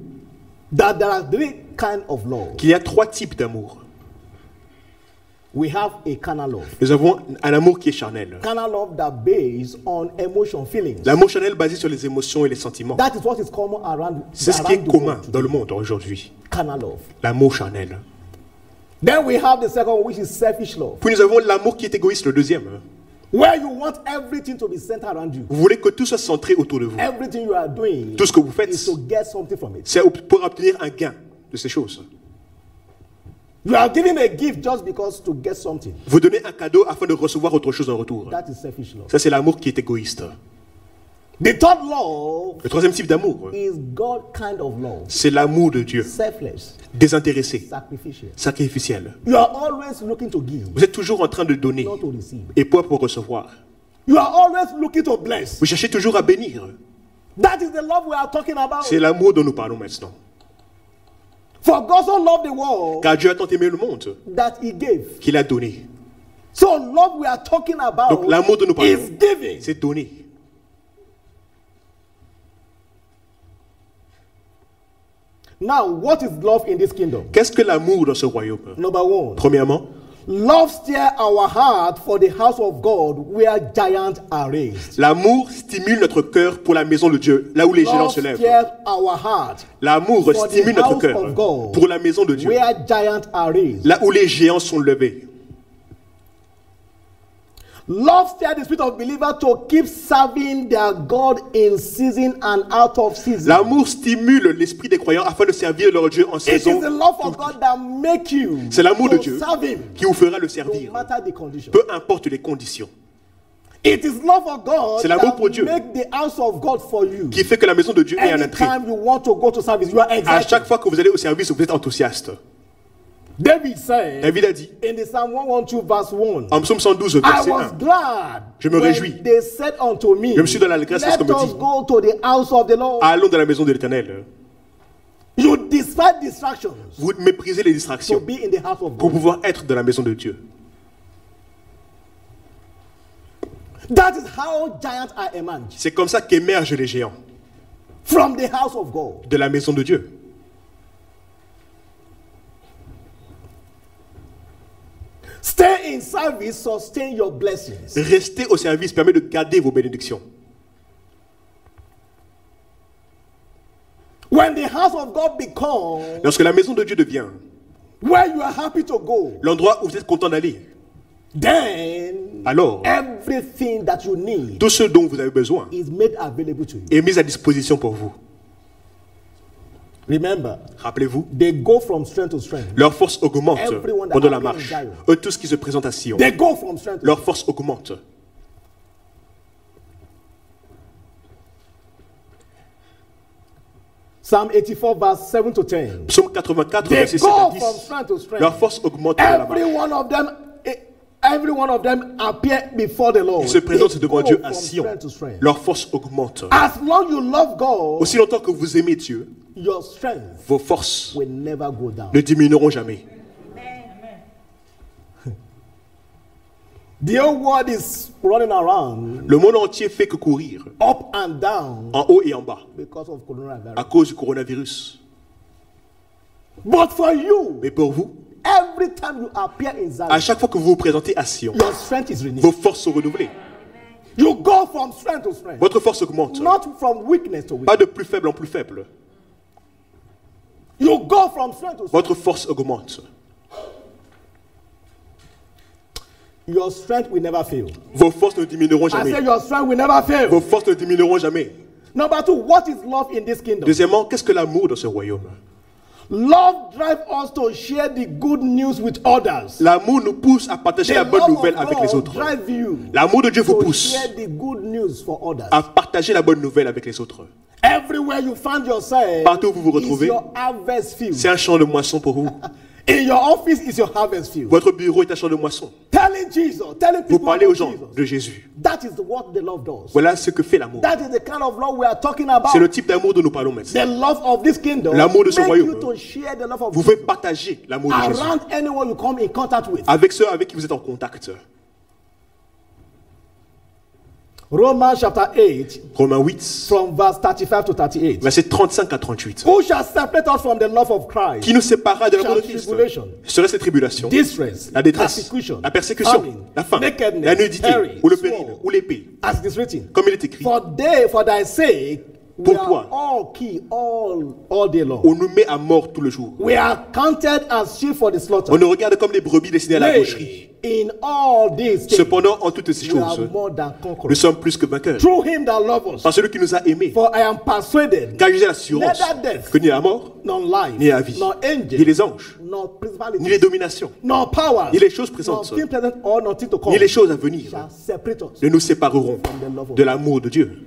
that there are three kinds of love. qu'il y a 3 types d'amour. We have a carnal love. Nous avons un amour qui est charnel. Carnal love that based on emotion, feelings. L'amour charnel basé sur les émotions et les sentiments. That is what is common around. C'est ce qui est around the commun world dans le today. monde aujourd'hui. Carnal love. L'amour charnel. Then we have the second, which is selfish love, Puis nous avons l'amour qui est égoïste, le deuxième. where you want everything to be centered around you. Vous voulez que tout soit centré autour de vous. Everything you are doing Tout ce que vous faites, is to get something from it. c'est pour obtenir un gain de ces choses. You are giving a gift just because to get something. Vous donnez un cadeau afin de recevoir autre chose en retour. That is selfish love. Ça, c'est l'amour qui est égoïste. The third love Le troisième type d'amour, is God kind of love, c'est l'amour de Dieu, selfless, désintéressé, sacrificial. sacrificiel. You are always looking to give, Vous êtes toujours en train de donner not to receive. et pas pour recevoir. You are always looking to bless, Vous cherchez toujours à bénir, That is the love we are talking about. C'est l'amour dont nous parlons maintenant. For God so loved the world Car Dieu a tant aimé le monde that he gave. qu'il a donné. So love we are talking about Donc l'amour dont nous parlons, is giving. c'est donner. Now, what is love in this kingdom? Qu'est-ce que l'amour dans ce royaume? Number one, Premièrement, love steers our heart for the house of God where giants are raised. l'amour stimule notre cœur pour la maison de Dieu, là où les géants Love se lèvent. steers our heart L'amour for the stimule notre house cœur of God pour la maison de Dieu, where giants are raised. là où les géants sont levés. Love stirs the spirit of believer to keep serving their God in season and out of season. L'amour stimule l'esprit des croyants afin de servir leur Dieu en It saison. is the love of God that make you C'est l'amour de to Dieu serve him qui vous fera le no servir, matter the condition. peu importe les conditions, It is love of God C'est l'amour that pour Dieu make the house of God for you. qui fait que la maison de Dieu est un attrait. Anytime you want to go to service, you are À excited. chaque fois que vous allez au service, vous êtes enthousiaste. David said David a dit, in the Psalm 112 verse 1, en psaume 112, I verset was 1, glad Je me when réjouis. they said unto me, Je me suis dans l'allégresse let lorsqu'on me us dit, go to the house of the Lord. allons dans la maison de l'Éternel. You despise distractions Vous méprisez les to distractions be in the house of pour God. pouvoir être dans la maison de Dieu. That is how giants are emerged C'est comme ça qu'émergent les géants from the house of God. de la maison de Dieu. Stay in service, sustain your blessings. Rester au service permet de garder vos bénédictions. When the house of God becomes Lorsque la maison de Dieu devient where you are happy to go, l'endroit où vous êtes content d'aller, then alors everything that you need tout ce dont vous avez besoin is made available to you. est mis à disposition pour vous. Remember, Rappelez-vous, they go from strength to strength. leur force augmente Everyone that pendant la appears marche. in Zion. Eux tous qui se présentent à Sion, They go from strength to leur force augmente. Psalm 84 verse 7 to 10. Psaume 84, They verset 7 à go 10. from strength to strength. Leur force augmente pendant la Every marche. one of them appear before the Lord. Ils se présentent They devant go Dieu à from Sion. strength to strength. Leur force augmente. As long you love God, Aussi longtemps que vous aimez Dieu, your strength vos forces will never go down. ne diminueront jamais. The whole world is running around Le monde entier fait que courir, up and down en haut et en bas, because of coronavirus. à cause du coronavirus. But for you, Mais pour vous, every time you appear in à Zion, chaque fois que vous vous présentez à Sion, your strength is renewed. vos forces sont renouvelées. You go from strength to strength, Votre force augmente. not from weakness to Pas weakness. de plus faible en plus faible. You go from strength to strength. Votre force augmente. Your strength will never fail. Vos forces ne diminueront I jamais. say your strength will never fail. Vos forces ne diminueront jamais. Number two, what is love in this kingdom? Deuxièmement, qu'est-ce que l'amour dans ce royaume? Love drives us to share the good news with others. L'amour nous pousse à partager la bonne nouvelle avec les autres. Drive you L'amour de Dieu vous to pousse share the good news for others. à partager la bonne nouvelle avec les autres. Everywhere you find yourself, Partout où vous vous is retrouvez, your harvest field. c'est un champ de moisson pour vous. In your office is your harvest field. Votre bureau est un champ de moisson. Telling Jesus, telling Vous people parlez aux about gens Jesus. de Jésus. That is what the love does. Voilà ce que fait l'amour. That is the kind of love we are talking about. C'est le type d'amour dont nous parlons maintenant. The love of this kingdom L'amour de ce make royaume. you to share the love of Vous Jesus faites partager l'amour de Jésus around anyone you come in contact with. avec ceux avec qui vous êtes en contact. Romans chapter 8, Romains 8, from verse 35 to 38. versets 35 à 38. Who shall separate us from the love of Christ? Qui nous séparera de l'amour de Shall Christ? tribulation, Serait-ce la tribulation, distress, la détresse, persecution, la persécution, famine, la faim, nakedness, la nudité, peril, ou le sword. péril, ou l'épée? As it is written, Comme il est écrit, for thy sake, we Pour are toi. all killed all day long. on nous met à mort tout le jour. We are counted as sheep for the slaughter. On nous regarde comme des brebis destinées à la Nay, boucherie. in all these things, Cependant, en toutes ces we are choses, more than nous conquerors. sommes plus que vainqueurs. Through him that loved us. Par celui qui nous a aimés. For I am persuaded, Car j'ai l'assurance neither death, que ni la mort, nor life, ni la vie, nor ni angel, les anges, nor principalities, ni les dominations, nor powers, ni les choses nor présentes, things present or not things to come, ni les choses à venir, shall separate us. ne nous sépareront de l'amour de Dieu.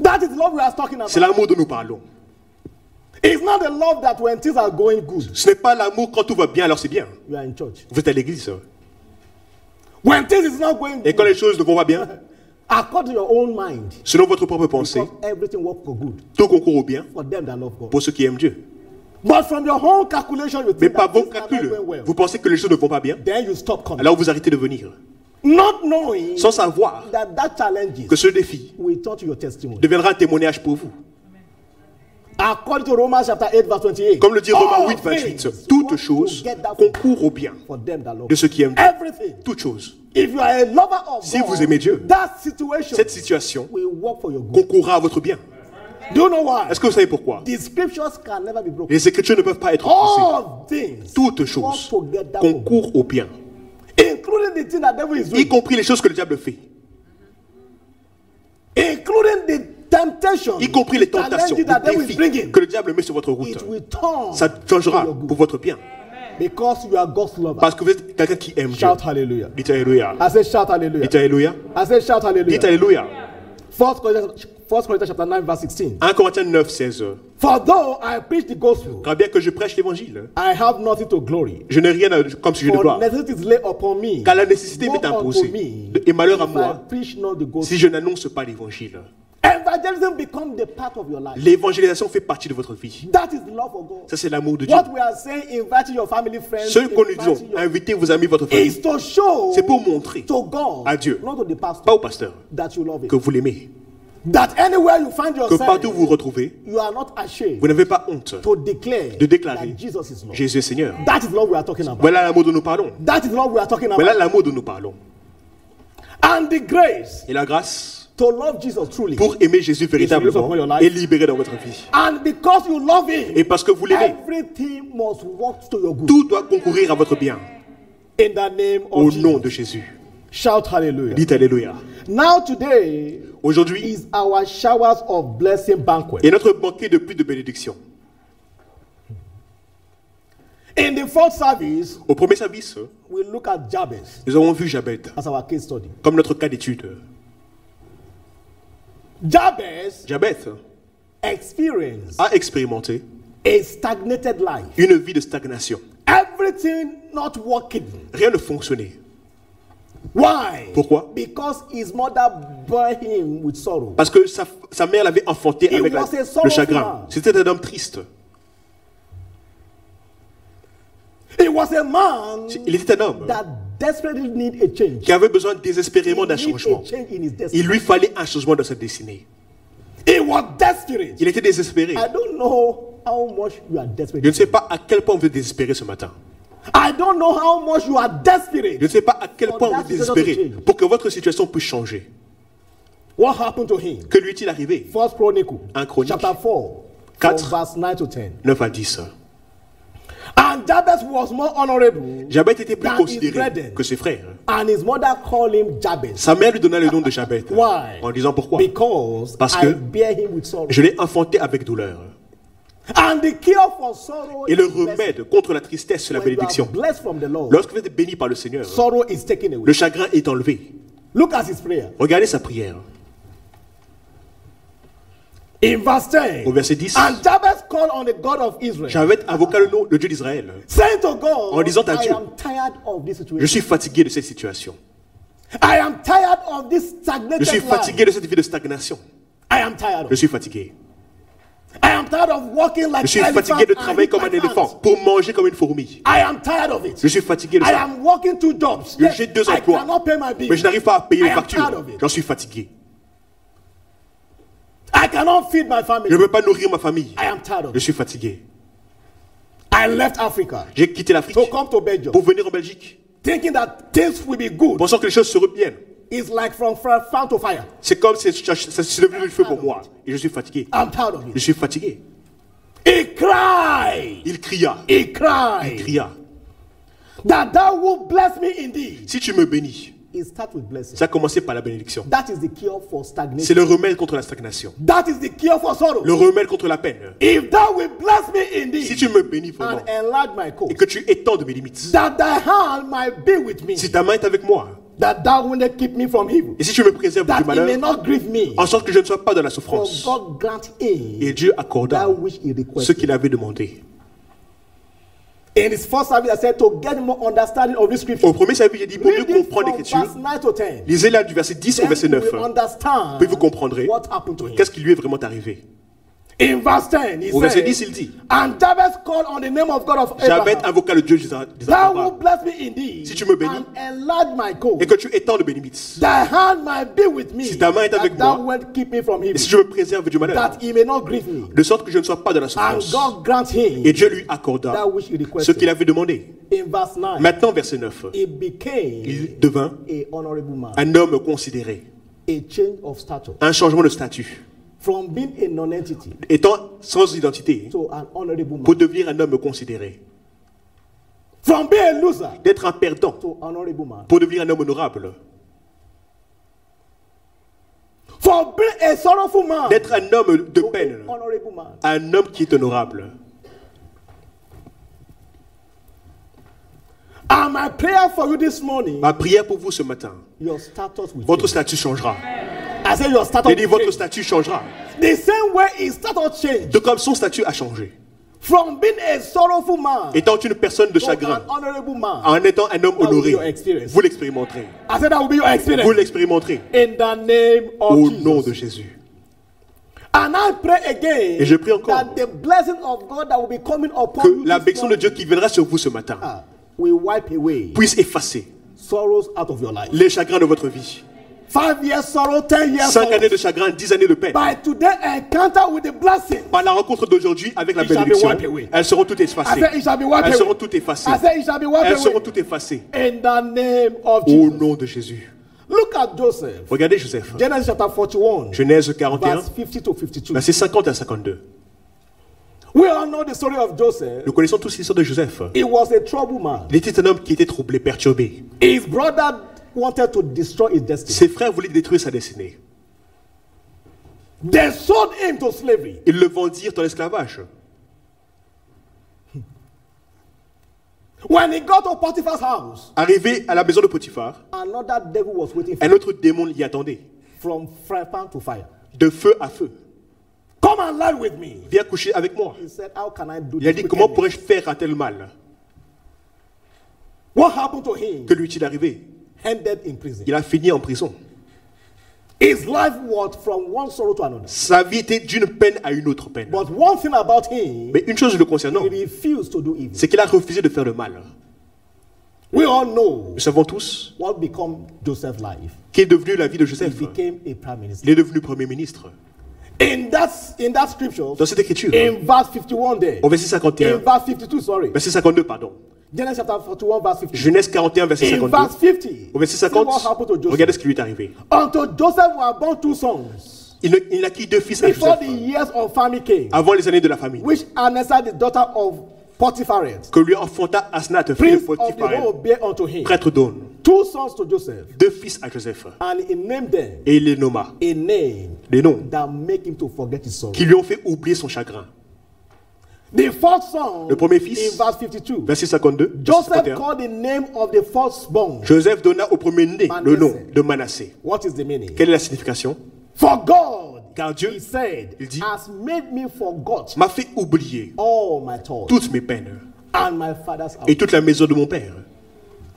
That is the love we are talking about. C'est l'amour dont nous parlons. It's not the love that when things are going good, Ce n'est pas l'amour quand tout va bien, alors c'est bien. you are in church. Vous êtes à l'église. When things is not going Et quand good, les choses ne vont pas bien, According to your own mind. Selon votre propre pensée, Everything works for good. tout concourt au bien For them that love God. pour ceux qui aiment Dieu. But from your own calculation, you Mais think par that vos things are not calculs, going well. vous pensez que les choses ne vont pas bien, Then you stop coming. alors vous arrêtez de venir. Not knowing Sans savoir that challenges que ce défi will turn to your testimony. deviendra un témoignage pour vous. According to Romans chapter 8 verse 28. Comme le dit Romains all 8, 28, things toutes work choses together concourent au bien for them that love de ceux qui aiment Dieu. Everything. Toutes choses. If you are a lover of Si God, vous aimez Dieu, that situation cette situation will work for your good. concourra à votre bien. Do you know why? Est-ce que vous savez pourquoi? The scriptures can never be broken. Les Écritures ne peuvent pas être poussées. All things Toutes choses work together for good. concourent au bien, Including the things that devil is y doing. compris les choses que le diable fait, Including the temptation. y compris les tentations, les that devil is défis bringing. que le diable met sur votre route. It will turn Ça changera to your good. pour votre bien. Because you are God's lover. Parce que vous êtes quelqu'un qui aime Dieu. Shout hallelujah. Dites Alléluia. I say shout hallelujah. Dites Alléluia. I say shout hallelujah. Dites Alléluia. 1 Corinthians chapter 9 verse 16. 1 Corinthiens 9, 16. For though I preach the gospel, Car bien que je prêche l'évangile, I have nothing to glory. je n'ai rien comme sujet de For gloire. necessity is laid upon me. Car la nécessité Woe m'est unto imposée. me Et malheur à if I moi preach not the gospel. si je n'annonce pas l'évangile. Evangelism becomes the part of your life. L'évangélisation fait partie de votre vie. That is the love of God. Ça, c'est l'amour de Dieu. What we are saying, inviting your family friends, Ce que nous disons, inviting your- invitez vos amis, votre famille, is to show c'est pour montrer to God, à Dieu, not to the pastor, pas au pasteur, that you love que it. vous l'aimez. That anywhere you find Que yourself, partout où vous vous retrouvez, you are not ashamed vous n'avez pas honte to declare de déclarer that Jesus is Lord. Jésus est Seigneur. That is Lord we are talking about. Voilà l'amour dont nous parlons. That is Lord we are talking about. Voilà l'amour dont nous parlons. And the grace Et la grâce to love Jesus truly. pour aimer Jésus véritablement est libérée dans votre vie. And because you love Him, Et parce que vous l'aimez, everything must work to your good. tout doit concourir à votre bien. In the name Au of nom Jesus. de Jésus. Shout hallelujah. Dites Alléluia. Now today Aujourd'hui is our showers of blessing banquet. est notre banquet de pluie de bénédiction. In the fourth service, Au premier service, we look at Jabez nous avons vu Jabez as our case study. comme notre cas d'étude. Jabez Jabez experienced a expérimenté a stagnated life. une vie de stagnation. Everything not working. Rien ne fonctionnait. Why? Pourquoi? Because his mother bore him with sorrow. Parce que sa mère l'avait enfanté He avec was a le sorrowful chagrin. man. C'était un homme triste. He was a man Il était un homme that desperately need a change. qui avait besoin désespérément d'un He need changement. a change in his destiny. Il lui fallait un changement dans sa destinée. He was desperate. Il était désespéré. I don't know how much you are desperate. Je ne sais pas à quel point vous êtes désespéré ce matin. I don't know how much you are desperate. Je ne sais pas à quel For point that vous êtes situation désespéré to change. pour que votre situation puisse changer. What happened to him? Que lui est-il arrivé? First Chronicle, 1 Chronique, chapter 4, 4, from verse 9 to 10. 9 à 10. And Jabez was more honorable Jabez était plus than his considéré brethren. que ses frères. And his mother called him Jabez. Sa mère lui donna le nom de Jabez. Why? En disant pourquoi? Because Parce I que bear him with sorrow. je l'ai enfanté avec douleur. And the cure for sorrow Et le is blessing. remède contre la tristesse, c'est la When you are bénédiction. blessed from the Lord, Lorsque vous êtes béni par le Seigneur, sorrow is taken away. le chagrin est enlevé. Look at his prayer. Regardez sa prière. In verse 10, Au verset 10, and Jabez called on the God of Israel, Jabez invoqua le nom, le Dieu d'Israël. saying to God, En disant à I Dieu, am tired of this Je situation. suis fatigué de cette situation. I am tired of this Je stagnated suis life. fatigué de cette vie de stagnation. I am tired of Je suis fatigué. I am tired of walking like Je suis elephant fatigué de and travailler eat comme un like éléphant ants. pour manger comme une fourmi. I am tired of it. Je suis fatigué de I ça. am working 2 jobs. J'ai Yes, 2 I emplois, cannot pay my bills. mais je n'arrive pas à payer I les am factures. tired of it. J'en suis fatigué. I cannot feed my family. Je ne peux pas nourrir ma famille. I am tired of Je it. suis fatigué. I left Africa J'ai quitté l'Afrique to come to Belgium, pour venir en Belgique, thinking that things will be good. pensant que les choses seront bien. It's like from farm to fire. C'est comme si c'est devenu le feu pour moi. Et je suis fatigué. I'm tired of Je it. suis fatigué. He cried. Il cria. He Il cried cria. that thou wilt bless me indeed. Si tu me bénis, It starts with blessing. ça a commencé par la bénédiction. That is the cure for C'est stagnation. le remède contre la stagnation. That is the cure for sorrow. Le remède contre la peine. If thou wilt bless me indeed Si tu me bénis vraiment and enlarge my et coast, que tu étendes mes limites, that thy hand might be with me, si ta main est avec moi that thou wilt keep me from evil, et si tu me préserves that du it may malheur, not grieve me, en sorte que je ne sois pas dans la for souffrance. God grant him Et Dieu accorda that which he ce requested. qu'il avait demandé. In his first service, I said to get more understanding of this scripture. Au premier service, j'ai dit pour mieux comprendre l'écriture, verse 9 to 10. lisez-la du verset 10 au verset 9. Puis vous comprendrez What happened to him. qu'est-ce qui lui est vraiment arrivé. In verse 10, he Au verset 10, said, il dit, and Jabez called on the name of God of Jabez Abraham. invoqua le Dieu Thou will d'Abraham. bless me indeed, Si tu me bénis, and enlarge my cause. et que tu étends le bénéfice. Thy hand might be with me, Si ta main est avec that thou moi, wilt keep me from et evil, si je me préserve du malheur, that he may not grieve me. de sorte que je ne sois pas dans la And souffrance. God grant him Et Dieu lui accorda that which he ce requested. qu'il avait demandé. In verse 9, Maintenant, verset 9, he became il devint a honorable man, un homme considéré. a change of stature, Un changement de statut. from being a non-entity Étant sans identité, to an honorable pour man, devenir un homme considéré. from being a loser D'être un perdant, to honorable man, pour devenir un homme honorable. from being a sorrowful man D'être un homme de to peine, an honorable man. à un homme qui est honorable. And my prayer for you this morning, Ma prière pour vous ce matin, your status will votre change. statut changera. I say your status J'ai dit will votre change. statut changera. The same way his status changed De comme son statut a changé. from being a sorrowful man Étant une personne de to chagrin, an honorable man. en étant un homme That will be honoré, your experience. vous l'expérimenterez. I said that will be your experience. Vous l'expérimenterez. In the name of Au Jesus. nom de Jésus. And I pray again Et je prie encore that the blessing of God that will be coming upon que you la this bénédiction de morning, Dieu qui viendra sur vous ce matin will wipe away puisse effacer sorrows out of your life. les chagrins de votre vie. 5 years sorrow, 10 years 5 sorrow. années de chagrin, 10 années de peine. By today encounter with the blessing. Par la rencontre d'aujourd'hui avec la It shall be bénédiction, wiped away. elles seront toutes I effacées. said it shall be wiped Elles away. seront toutes effacées. I said it shall be wiped Elles seront away. toutes effacées. In the name of Au Jesus. nom de Jésus. Look at Joseph. Regardez Joseph. Genesis chapter 41. Genèse 41, Verse 50 to 52. versets 50 à 52. We all know the story of Joseph. Nous connaissons tous l'histoire de Joseph. He was a troubled man. Il était un homme qui était troublé, perturbé. His brother wanted to destroy his destiny. Ses frères voulaient détruire sa destinée. They sold him to slavery. Ils le vendirent dans l'esclavage. When he got to Potiphar's house, Arrivé à la maison de Potiphar, another devil was waiting for un him, autre démon l'y attendait. from fry pan to fire. De feu à feu. Come and lie with me. Viens coucher avec moi. He said, how can I do Il a this dit, comment wickedness? pourrais-je faire un tel mal? What happened to him? Que lui est-il arrivé? Ended in prison. Il a fini en prison. His life was from one sorrow to another. Sa vie était d'une peine à une autre peine. But one thing about him, Mais une chose le concernant, he refused to do evil. c'est qu'il a refusé de faire le mal. We all know Nous savons tous what became Joseph's life. qu'est devenu la vie de He Joseph. became a prime minister. Il est devenu premier ministre. In that scripture, Dans cette écriture, in verse 51 there, au verset in 51, verse 52, sorry, verset 52, pardon. Genesis chapter 41, verse 50. Genèse 41, verset In 52. verse 50, Au verset see what 50, happened to Joseph. regardez ce qui lui est arrivé. Unto Joseph were born 2 sons Il naquit 2 fils à before the Joseph, years of famine came, avant les années de la famine, which answered the daughter of Potiphar, que lui enfanta Asnath, fille de prince of the Potiphar, whole, bare unto him. prêtre d'On. 2 sons to Joseph, 2 fils à Joseph. and he named them Et il les nomma. a name Des noms that make him to forget his sorrow. qui lui ont fait oublier son chagrin. The fourth son, Le premier fils, in verse 52, verset 52, verset Joseph 51. called the name of the firstborn. Joseph donna au premier-né le nom de Manassé. What is the meaning? Quelle est la signification? For God, Car Dieu he said, il dit, has made me forgot m'a fait oublier all my toils toutes mes peines and my father's house. et toute la maison de mon père.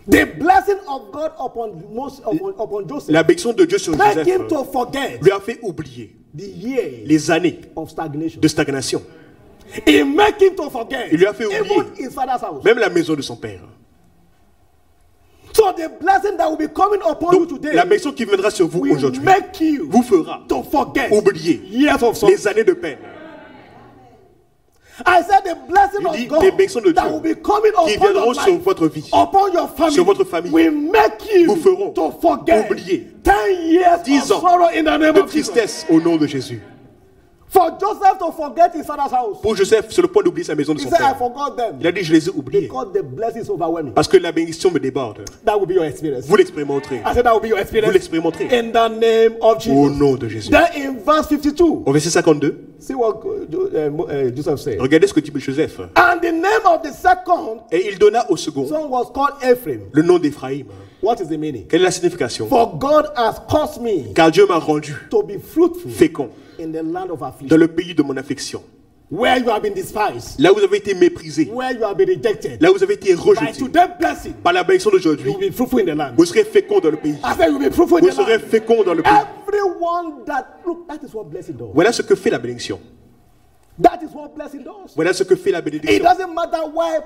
The blessing of God upon Joseph La bénédiction de Dieu sur make Joseph him to forget lui a fait oublier the years les années of stagnation. de stagnation. He make him to forget Il lui a fait oublier even his father's house. même la maison de son père. So the blessing that will be coming upon you Donc, today la bénédiction qui viendra sur vous will aujourd'hui make you vous fera to forget oublier years of sorrow. les années de peine. I said the blessing Il dit, of God les bénédictions de that Dieu will be coming qui upon viendront your sur life, votre vie, upon your family, sur votre famille, will make you vous feront to forget oublier 10 years 10 of ans sorrow in the name de of Jesus. tristesse au nom de Jésus. For Joseph to forget his father's house, Pour Joseph, c'est le point d'oublier sa maison de he son said, I père. forgot them Il a dit, je les ai oubliés because the blessing is overwhelming. parce que la bénédiction me déborde. That will be your experience. Vous l'expérimenterez. I said that will be your Vous experience. l'expérimenterez In the name of Jesus. au nom de Jésus. Then in verse 52, Au verset 52, see what Joseph said. regardez ce que dit Joseph. And the name of the second Et il donna au second son was called Ephraim. le nom d'Éphraïm. What is the meaning? Quelle est la signification? For God has caused me Car Dieu m'a rendu to be fruitful fécond in the land of dans affliction. le pays de mon affliction. Where you have been despised. Là où vous avez été méprisé. Where you have been rejected. Là où vous avez été By rejeté. today's blessing. Par la bénédiction d'aujourd'hui. You will be fruitful in the land. Vous serez fécond dans le pays. I said you will be fruitful in Vous the land. serez fécond dans le pays. Everyone that look, that is what blessing does. Voilà ce que fait la bénédiction. That is what blessing does. Voilà ce que fait la It bénédiction. doesn't matter why,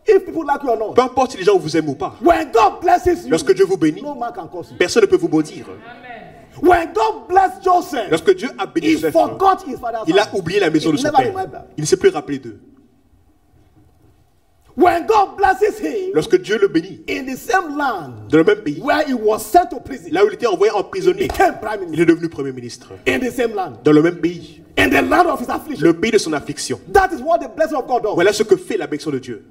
if people like you or not. Peu importe si les gens vous aiment ou pas. When God blesses you, Lorsque Dieu vous bénit, no man can curse you. personne ne peut vous maudire. When God blessed Joseph, Lorsque Dieu a béni he Joseph, forgot his father's il a house. oublié la maison He de son never père. remembered. Il ne s'est plus rappelé d'eux. When God blesses him, Lorsque Dieu le bénit, in the same land dans le même pays, where he was sent to prison, là où il était envoyé he emprisonné, became prime il minister. est devenu premier ministre. In the same land, Dans le même pays, in the land of his affliction. le pays de son affliction. That is what the blessing of God does. Voilà ce que fait la bénédiction de Dieu.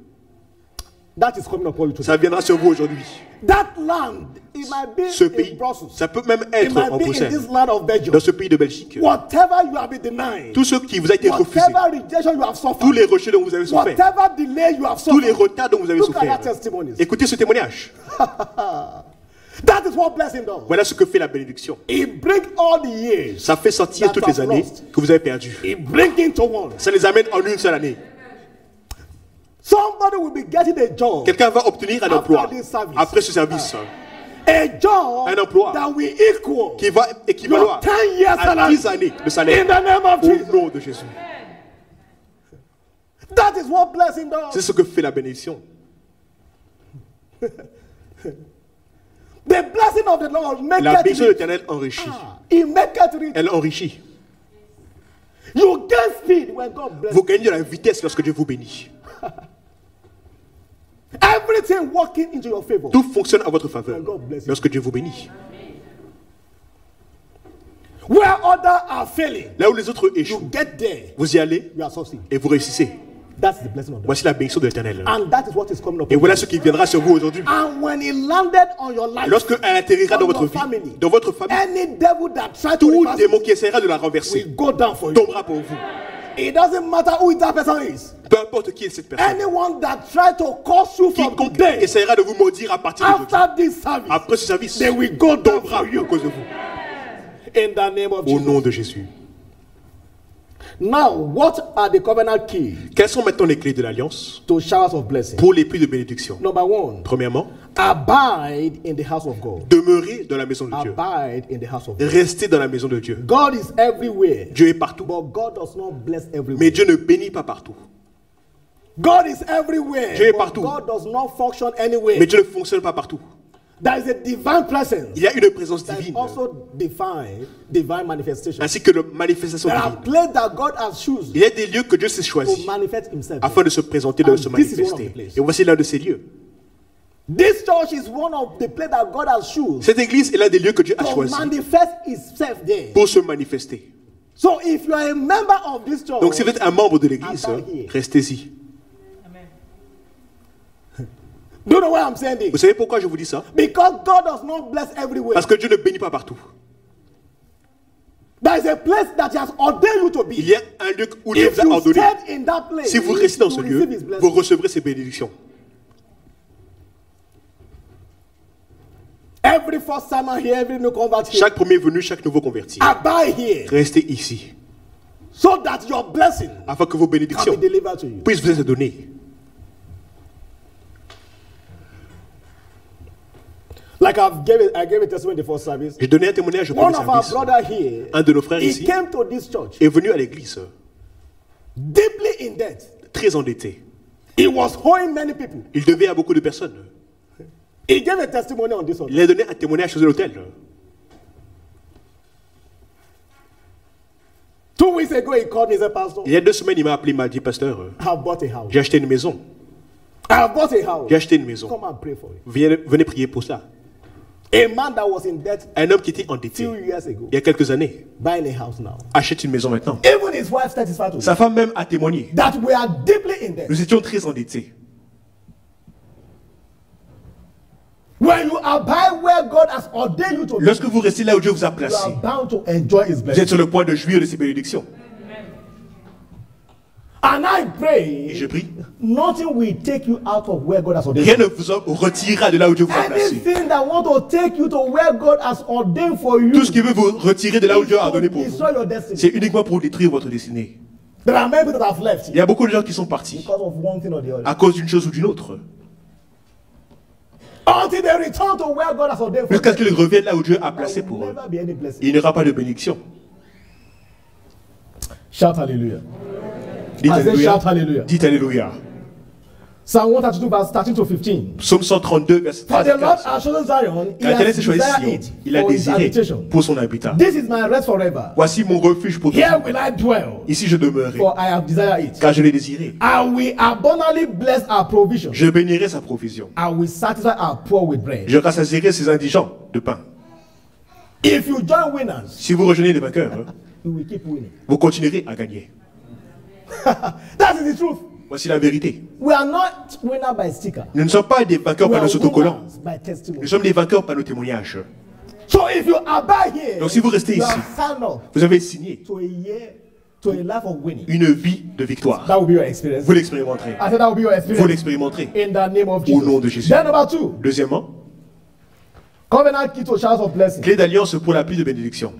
That is coming upon you today. Ça viendra sur vous aujourd'hui. That land, it might be Ce in pays, Brussels. ça peut même It être might en be in Bruxelles, this land of Belgium. dans ce pays de Belgique. Whatever you have been denied, Tout ce qui vous a été refusé, whatever rejection you have suffered, tous les rejets dont vous avez souffert, whatever delay you have tous les suffered, retards dont vous avez look at souffert. that testimonies. Écoutez ce témoignage. That is what blessing does. Voilà ce que fait la bénédiction. It brings all the years. Ça fait sortir that toutes you les have années lost. que vous avez perdues. It brings into one. Ça les amène en une seule année. Somebody will be getting a job. Quelqu'un va obtenir un After emploi this service. après ce service A job Un emploi that will equal qui va équivaloir your 10 years à salary. 10 années de In salaire the name of au Jesus. nom de Jésus. That is what blessing does. C'est ce que fait la bénédiction. The blessing of the Lord make La bénédiction de it l'Éternel enrichit. He make it rich. Elle enrichit. You gain speed when God bless Vous gagnez de la vitesse lorsque Dieu vous bénit. everything working into your favor. Tout fonctionne à votre faveur When God bless you. lorsque Dieu vous bénit. Where others are failing, Là où les autres you échouent, get there. vous y allez You are succeeding. et vous réussissez. That's the blessing of God. Voici la bénédiction de l'Éternel. And that is what is coming up. Et voilà ce qui viendra sur vous aujourd'hui. And when it landed on your life, Lorsque elle atterrira dans on votre your vie, family, dans votre famille, any devil that tries to tout reverse démon it qui essaiera de la renverser will go down for you. tombera pour vous. It doesn't matter who that person is. Peu importe qui est cette personne. Anyone that tries to curse you from Quiconque today, essaiera de vous maudire à partir d'aujourd'hui, after this service, après ce service, they will go down tombera for you. à cause de vous. In the name of Au Jesus. nom de Jésus. Now, what are the covenant keys Quelles sont maintenant les clés de l'alliance to showers of blessing? pour les pluies de bénédiction? Number one, Premièrement, abide in the house of God. demeurez dans la maison de Dieu. Abide in the house of God. Restez dans la maison de Dieu. God is everywhere, Dieu est partout, but God does not bless mais everywhere. Dieu ne bénit pas partout. God is everywhere, Dieu est but partout. God does not function anywhere. Mais Dieu ne fonctionne pas partout. There is a divine presence. Il y a une présence There is divine, also divine manifestation. ainsi que la manifestation There are divine. places that God has chosen Il y a des lieux que Dieu s'est to choisis manifest Himself. afin de se présenter, de And se this is one of the manifester. places. Et voici l'un de ces lieux. This church is one of the places that God has chosen Cette église est l'un des lieux que Dieu a to choisi manifest Himself there. pour se manifester. So if you are a member of this church, Donc si vous êtes un membre de l'église, Abide here. restez-y. do you know why I'm saying Vous this? savez pourquoi je vous dis ça? Because God does not bless everywhere. Parce que Dieu ne bénit pas partout. There is a place that He has ordained you to be. Il y a un lieu où Dieu If vous a you ordonné. stay in that place, Si vous restez dans ce you lieu, receive His blessing. vous recevrez ses bénédictions. Every first timer here, every new convert here, Chaque premier venu, chaque nouveau converti. abide here Restez ici, so that your blessing afin que vos can bénédictions be delivered to you. puissent vous être données. Like I gave a testimony in the first service. J'ai donné un témoignage au One premier of our service. brothers here, Un de nos frères he ici came to this church est venu à l'église deeply in debt. très endetté. He was owing many people. Il devait à beaucoup de personnes. He gave a testimony on this one. Il a donné un témoignage sur l'hôtel. 2 weeks ago, he called me and said, Pastor, Il y a 2 semaines, il m'a appelé, il m'a dit, pasteur, I have bought a house. j'ai acheté une maison. I have bought a house. J'ai acheté une maison. Come and pray for it. Venez prier pour ça. A man that was in debt Un homme qui était endetté few years ago, il y a quelques années buying a house now. achète une maison maintenant. Even his wife testified to Sa me femme même a témoigné. that we are deeply in debt. Nous étions très endettés. When you abide where God has ordained you to be, Lorsque vous restez là où Dieu vous a you placé, are bound to enjoy His vous êtes blessing. sur le point de jouir de ses bénédictions. And I Et pray, je prie, nothing will take you out of where God has ordained rien you. ne vous retirera de là où Dieu vous a placé. Anything that want to take you to where God has ordained for you Tout ce qui veut vous retirer de là où Dieu a is ordonné to pour vous, destroy your destiny. c'est uniquement pour détruire votre destinée. There are many people that have left Il y a beaucoup de gens qui sont partis because of one thing or the other. à cause d'une chose ou d'une autre. Until they return to where God has ordained for Jusqu'à ce them. qu'ils reviennent là où Dieu a There placé will pour eux. never be any blessing. Il n'y aura pas de bénédiction. Shout hallelujah. Dites I say Alléluia. shout hallelujah. Dites Alléluia. Psalm 132 verse 13 to 15. Psaume 132, verset For 13 the Lord has chosen Zion, he Car l'Éternel has s'est choisi desired Sion, it il a for his désiré habitation. pour son habitat. This is my rest forever. Voici mon refuge pour Here toujours. will I dwell, Ici je demeurerai, for I have desired it. car je l'ai désiré. I will abundantly bless our provision. Je bénirai sa provision. I will satisfy our poor with bread. Je rassasierai ses indigents de pain. If you join winners, Si vous rejoignez les vainqueurs, you will keep winning. vous continuerez à gagner. That is the truth. Voici la vérité. We are not winners by sticker. Nous ne sommes pas des vainqueurs We par are nos autocollants. winners by testimony. Nous sommes des vainqueurs par nos témoignages. So if you abide here, Donc si vous restez you ici, have signed up vous avez signé to a year, to a life of winning. une vie de victoire. That will be your experience. Vous l'expérimenterez. I said that will be your Vous experience. l'expérimenterez. In the name of Au Jesus. nom de Jésus. Then number 2, Deuxièmement, covenant key to showers of blessing. clé d'alliance pour la pluie de bénédiction.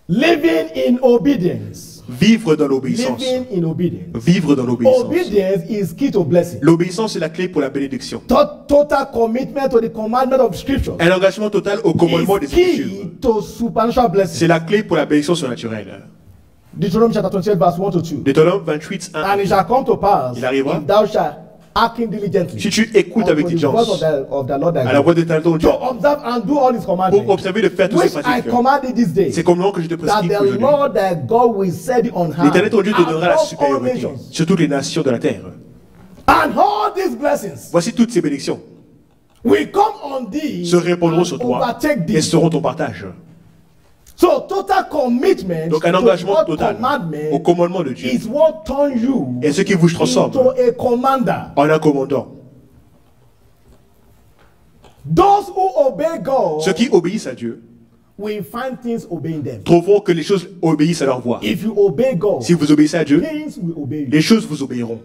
Living in obedience. Vivre dans l'obéissance. Living in obedience. Vivre dans l'obéissance. Obedience is key to blessing. L'obéissance est la clé pour la bénédiction. Total commitment to the commandment of Scripture Un engagement total au commandement des is Écritures. key to supernatural blessing. C'est la clé pour la bénédiction surnaturelle. Deuteronomy chapter 28 verse 1 to 2. Deutéronome 28, 1. And it shall come to pass, Il arrivera. if thou shalt hearken diligently Si tu écoutes avec unto the diligence voice of the Lord thy à la God, voix de ton Dieu, to observe and do all his pour commandments, observer de faire tous ces which I pratiques, command thee this day, c'est comme nom que je te that prescris the aujourd'hui. Lord thy God will set thee on high L'Éternel ton Dieu te donnera la above all supériorité nations. sur toutes les nations de la terre. And all these blessings Voici toutes ces bénédictions will come on thee se répandront and sur toi overtake et thee. seront ton partage. So total commitment Donc un to engagement God's total commandment au commandement de Dieu is what turns you est ce qui vous transforme into a commander. en un commandant. Those who obey God Ceux qui obéissent à Dieu will find things obeying them. trouveront que les choses obéissent à leur voix. If you obey God, Si vous obéissez à Dieu, things will obey you. les choses vous obéiront.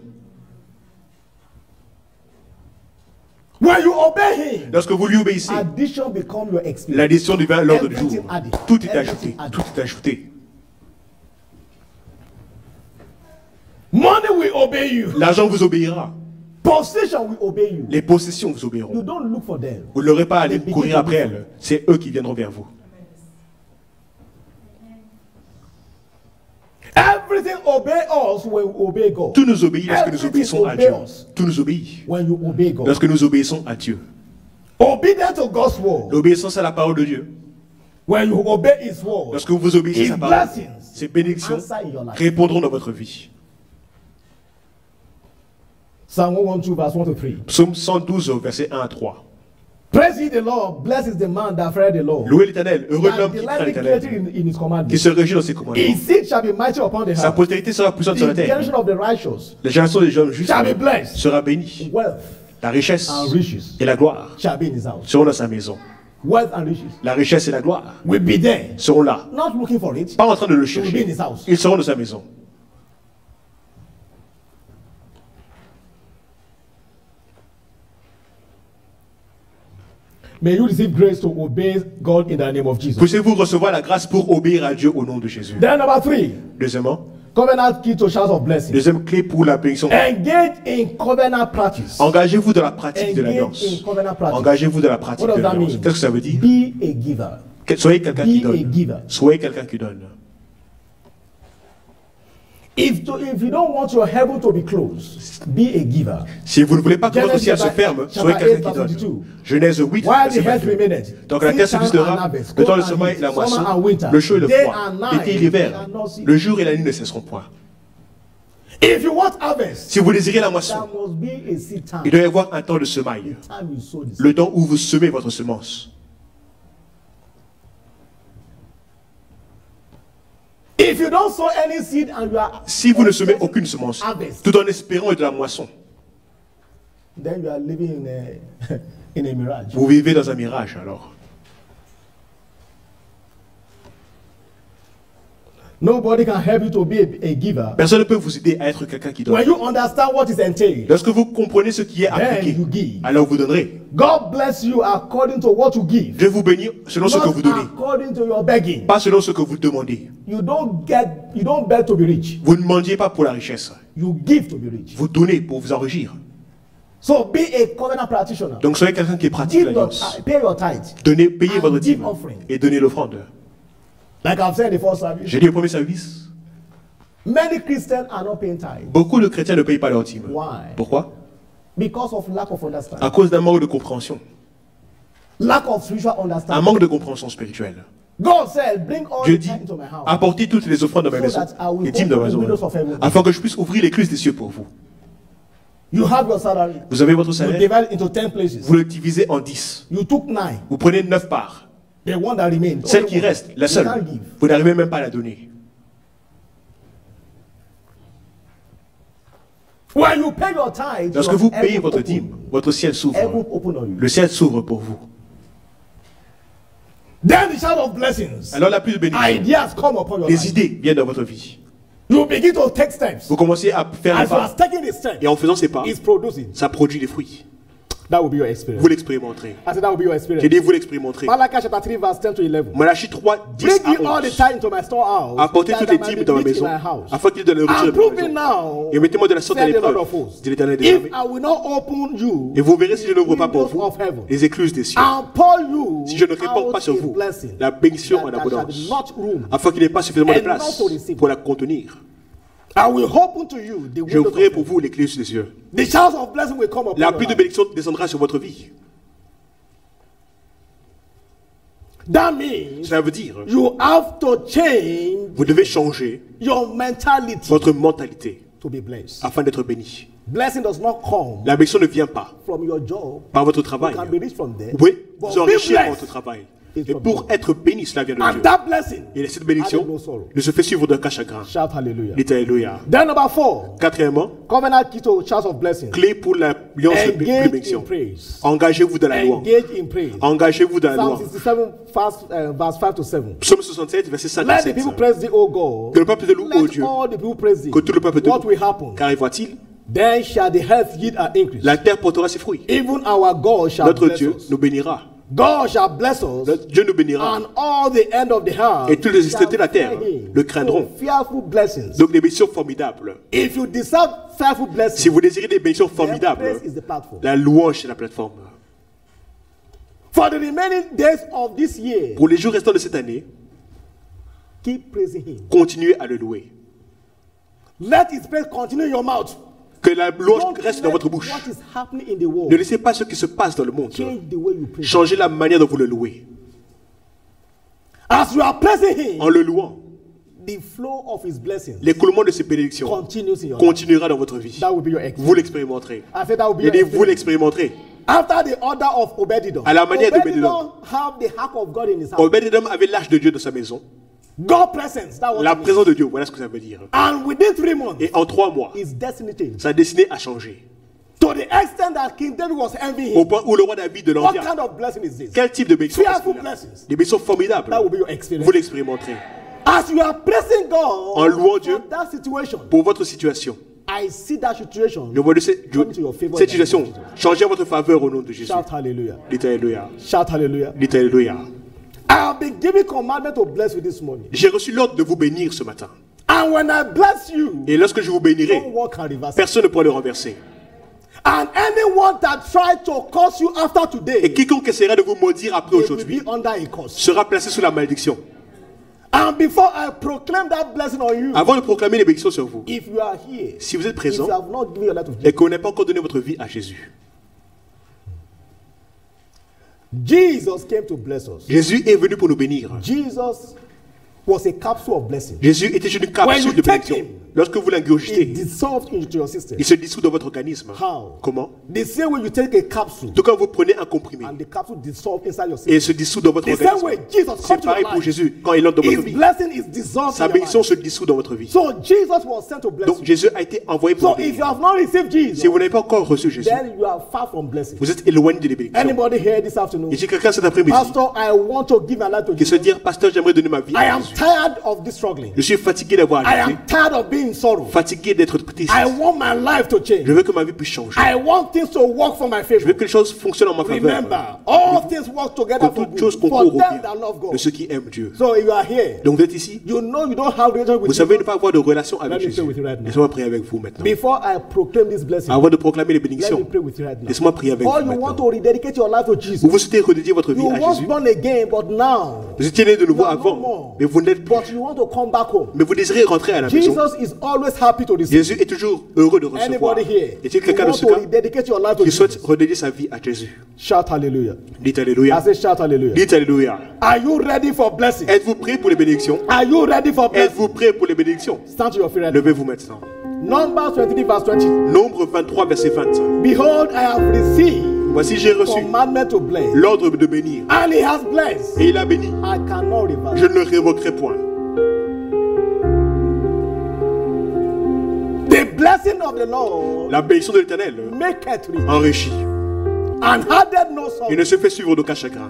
When you obey Him, Lorsque vous lui obéissez, addition become your experience. l'addition devient l'ordre du Everything jour. added. Tout est Everything ajouté. added. Tout est ajouté. Money will obey you. L'argent vous obéira. Possession will obey you. Les possessions vous You obéiront. don't look for them. Vous n'aurez pas à aller They begin courir to après look for elles. C'est eux qui viendront vers vous. Everything obey us when we obey God. Tout nous obéit lorsque nous Everything obéissons à obey Dieu. us Tout nous obéit when you obey God. lorsque nous obéissons à Dieu. Obedient to God's word. L'obéissance à la parole de Dieu. When you obey His word, Lorsque vous obéissez à His sa parole, blessings ces bénédictions answer in your life. répondront dans votre vie. Psalm 112 verse 1 to 3. Psaume 112, versets 1 à 3. Praise ye the Lord. Blessed is the man that feareth the Lord. Louez l'Éternel, heureux That l'homme qui craint delighteth greatly l'Éternel, in His commandments. qui se réjouit dans ses commandements. His seed shall be mighty upon the Sa earth. postérité sera puissante sur la The terre. generation of the righteous La génération des hommes justes shall be blessed. sera bénie. Wealth La richesse and riches et la gloire shall be in his house. seront dans sa maison. Wealth and riches La richesse et la gloire will be there. seront là. Not looking for it. Pas en train de le They will be in chercher. his house. Ils seront dans sa maison. May you receive grace to obey God in the name of Jesus. Puissiez-vous recevoir la grâce pour obéir à Dieu au nom de Jésus. Then number 3, Deuxièmement, covenant key to showers of blessing. deuxième clé pour la bénédiction. Engage in covenant practice. Engagez-vous dans la pratique de Engage l'alliance. in covenant practice. Engagez-vous dans la pratique What de does that l'alliance. mean? Qu'est-ce que ça veut dire? Be a giver. Soyez quelqu'un qui Be a donne. giver. Soyez quelqu'un qui donne. If you don't want your heaven to be closed, be a giver. Si vous ne voulez pas que votre ciel se ferme, soyez quelqu'un qui Chapter 8, donne. Genèse 8, While the verset heavens 22. remained, Donc la terre seed time subsistera, and harvest, le temps cold de and semaille heat, et la summer moisson, and winter, le chaud et le day froid, and night l'été et l'hiver, shall not cease. le jour et la nuit ne cesseront point. If you want harvest, Si vous désirez la there moisson, must be a seed time. il doit y avoir un temps de semaille, Time you sow this. le temps où vous semez votre semence. If you don't sow any seed and you are Si vous ne semez aucune semence, harvest, tout en espérant de la moisson, then you are living in a, in a mirage. vous vivez dans un mirage alors. Nobody can help you to be a giver. Personne ne peut vous aider à être quelqu'un qui donne. When you understand what is entailed, Lorsque vous comprenez ce qui est then appliqué, you give. alors vous donnerez. God bless you according to what you give. Dieu vous bénit selon ce que vous Not donnez, according to your begging. pas selon ce que vous demandez. You don't beg to be rich. Vous ne mendiez pas pour la richesse. You give to be rich. Vous donnez pour vous enrichir. So be a covenant practitioner. Donc soyez quelqu'un qui pratique Give your, l'alliance. pay your tithe. Donnez, payez And votre give dîme offering. et donnez l'offrande. Like I've said in the first service, J'ai dit au premier service, many Christians are not paying tithe. beaucoup de chrétiens ne payent pas leur dîme. Why? Pourquoi? Because of lack of À understanding. cause d'un manque de compréhension. Lack of spiritual Un understanding. manque de compréhension spirituelle. God said, bring all Dieu the dit, tithe into my house. apportez toutes les offrandes dans ma So maison, that I will les dîmes dans ma open the maison, windows of heaven. afin que je puisse ouvrir les cluses des cieux pour vous. You have your salary. Vous avez votre You salaire, divide it into 10 places. vous le divisez en 10. You took 9. Vous prenez 9 parts. The one that remains. Celle only qui one. reste, la You seule, can't give. vous n'arrivez même pas à la donner. When you pay your tithe, Lorsque your vous payez heaven votre open. dîme, votre ciel s'ouvre. Heaven open on you. Le ciel s'ouvre pour vous. Then the shout of blessings. Alors la pluie de bénédiction, Ideas come upon your les life. idées viennent dans votre vie. You begin to take steps. Vous commencez à faire des As you are pas. taking the steps, Et en faisant ces pas, it's producing. ça produit des fruits. That will be your experience. Vous l'expérimenterez. I said that will be your J'ai experience. dit, vous l'expérimenterez. Malachi chapter 3 verse 10 to 11. Malachie 3, 10 Bring ye à all the 11. tithe into my storehouse. Apportez that toutes I les might dîmes be dans ma rich in maison, my house. afin qu'il donne la nourriture And de ma prove me maison. now, Et mettez-moi de la sorte à said the Lord l'épreuve, of hosts, dit l'Éternel des if armées. I will not open you, Et vous verrez si je n'ouvre pas pour windows vous of heaven, les écluses des cieux. and pour you Si je ne répands pas out sur a vous blessing, la bénédiction en that there shall abondance, be not room, afin qu'il n'y ait pas suffisamment de and not place to receive. pour la contenir. I will open to you the Je windows ouvrirai of pour heaven. vous les clés des cieux. The showers of blessing will come upon La your pluie de life. bénédiction descendra sur votre vie. That means Cela veut dire, you have to change vous devez changer your mentality votre mentalité to be blessed. afin d'être béni. Blessing does not come La bénédiction ne vient pas from your job. par votre You travail. can be rich from there. Vous pouvez But vous be enrichir par blessed. votre travail. It's Et from pour God. être béni, cela vient de And Dieu. that blessing Et cette bénédiction added no sorrow. ne se fait suivre d'aucun chagrin. Shout hallelujah. Dites Alléluia. Then number 4, Quatrièmement, covenant key to showers of blessing. clé pour l'alliance de Engage in bénédiction. praise. Engagez-vous dans la louange. Engage in praise. Engagez-vous dans la Psalm louange. 67 verse 5 to 7. Psaume 67, verset 5 à Let the 7. people praise thee, O God. Que le peuple te loue, ô Let Dieu. all the people praise thee. Que tout le peuple te What will loue. happen? Qu'arrivera-t-il? Then shall the earth yield an increase. La terre portera ses fruits. Even our God shall Notre bless Dieu us. nous bénira. God shall bless us. Notre Dieu nous bénira. And all the end of the earth Et toutes les extrémités de la shall terre fear him. le craindront. So, fearful blessings. Donc des bénédictions formidables. If you deserve fearful blessings, Si vous désirez des bénédictions then formidables, praise is the platform. la louange c'est la plateforme. For the remaining days of this year, Pour les jours restants de cette année, keep praising him. continuez à le louer. Let his praise continue in your mouth. Que la louange Don't reste let dans votre bouche. what is happening in the world Ne laissez pas ce qui se passe dans le monde change the way you praise. changer la manière dont vous le louez. As you are praising him, En le louant, the flow of his blessings l'écoulement de ces bénédictions continues in your life. continuera dans votre vie. That will be your experience. Vous l'expérimenterez. I said that will be Il your dit, vous experience. l'expérimenterez. After the order of Obed-Edom, À la manière Obed-Edom have the ark of God in his house. Obed-Edom avait l'arche de Dieu dans sa maison. God presence, that was La it means. présence de Dieu, voilà ce que ça veut dire. And within 3 months, Et en 3 mois, his destiny changed. sa destinée a changé. To the extent that King David was envying Au him. point où le roi David de What l'Envia, kind of blessing is this? quel type de bénédiction est-ce Fearful qu'il a? blessings. Des bénédictions formidables. That will be your experience. Vous l'expérimenterez. As you are praising God En louant for Dieu that situation, pour votre situation. I see that situation. Je vois Come to your favor cette in the situation name of Jesus. changer en votre faveur au nom de Jésus. Shout hallelujah. Dites Alléluia. Shout hallelujah. Dites Alléluia. I have been given commandment to bless you this morning. J'ai reçu l'ordre de vous bénir ce matin. And when I bless you, Et lorsque je vous no bénirai, one can reverse it. personne ne pourra le renverser. And anyone that tried to curse you after Et today, quiconque essaiera de vous maudire après they will aujourd'hui be under a curse. sera placé sous la malédiction. And before I proclaim that blessing on you, Avant de proclamer les bénédictions sur vous, if you are here, si vous êtes if présent you have not given your life to et Jesus, que vous n'avez pas encore donné votre vie à Jésus, Jesus came to bless us. Jésus est venu pour nous bénir. Jesus was a capsule of blessing. Jésus était une When capsule you de take bénédiction. him, Lorsque vous It l'ingurgitez, dissolved into your system. il se dissout dans votre organisme. How? Comment? The same way you take a capsule Tout quand vous prenez un comprimé and the capsule dissolves inside your et il system. se dissout dans votre The same organisme. way Jesus C'est comes to pareil your pour life. Jésus quand il entre dans His votre vie. blessing is dissolved Sa in your bénédiction life. se dissout dans votre vie. So Jesus was sent to bless Donc you. Jésus a été envoyé pour So vous if you bénir. have not received Jesus, Si vous n'avez pas encore reçu Jésus, then you are far from blessing. vous êtes éloigné de la bénédiction. Anybody here this afternoon? Et si quelqu'un cet après-midi Pastor, I want to give my life to qui se Jesus. dit, pasteur, j'aimerais donner ma vie I à am Jésus. tired of this struggling. Je suis fatigué d'avoir I à am tired of being in sorrow. fatigué d'être triste. I want my life to change. Je veux que ma vie puisse changer. I want things to work for my Je veux favor. que les choses fonctionnent en ma faveur. Remember, all things work together Que for toutes choses good for concourent au them bien that love de God. ceux qui aiment Dieu. So if you are here, Donc vous êtes ici. you know you don't have relationship Vous with savez ne Jesus. pas avoir de relation avec Let me Jésus. pray with you right now. Laissez-moi prier avec vous maintenant. Before I proclaim this blessing, Avant de proclamer les let me bénédictions, pray with you right now. laissez-moi prier avec vous Or you want maintenant. to rededicate your life to Jesus. Vous souhaitez redédier votre vie You à once Jésus. born again, but now Vous étiez né de nouveau you are no avant, more. mais vous n'êtes plus. But you want to come back home. Mais vous désirez rentrer à la maison. Jesus is always happy to receive. Jésus est toujours heureux de recevoir. Anybody here? Est-il You quelqu'un de want ce to cas rededicate your life to qui souhaite Jesus? redédier sa vie à Jésus? Shout hallelujah. Dites I Alléluia. say shout hallelujah. Dites Alléluia. Are you ready for blessing? Êtes-vous prêts pour les bénédictions? Are you ready for blessing? Êtes-vous prêts pour les bénédictions? Stand to your feet right now. Levez-vous maintenant. Numbers 23 verse 20. Nombre 23, verset 20. Behold, I have received Voici, j'ai reçu commandment to bless. l'ordre de bénir. And he has blessed. Et il a béni. I cannot reverse. Je ne le révoquerai point. The blessing of the Lord La bénédiction de l'Éternel maketh rich enrichit. and added no Il sorrow. ne se fait suivre d'aucun chagrin.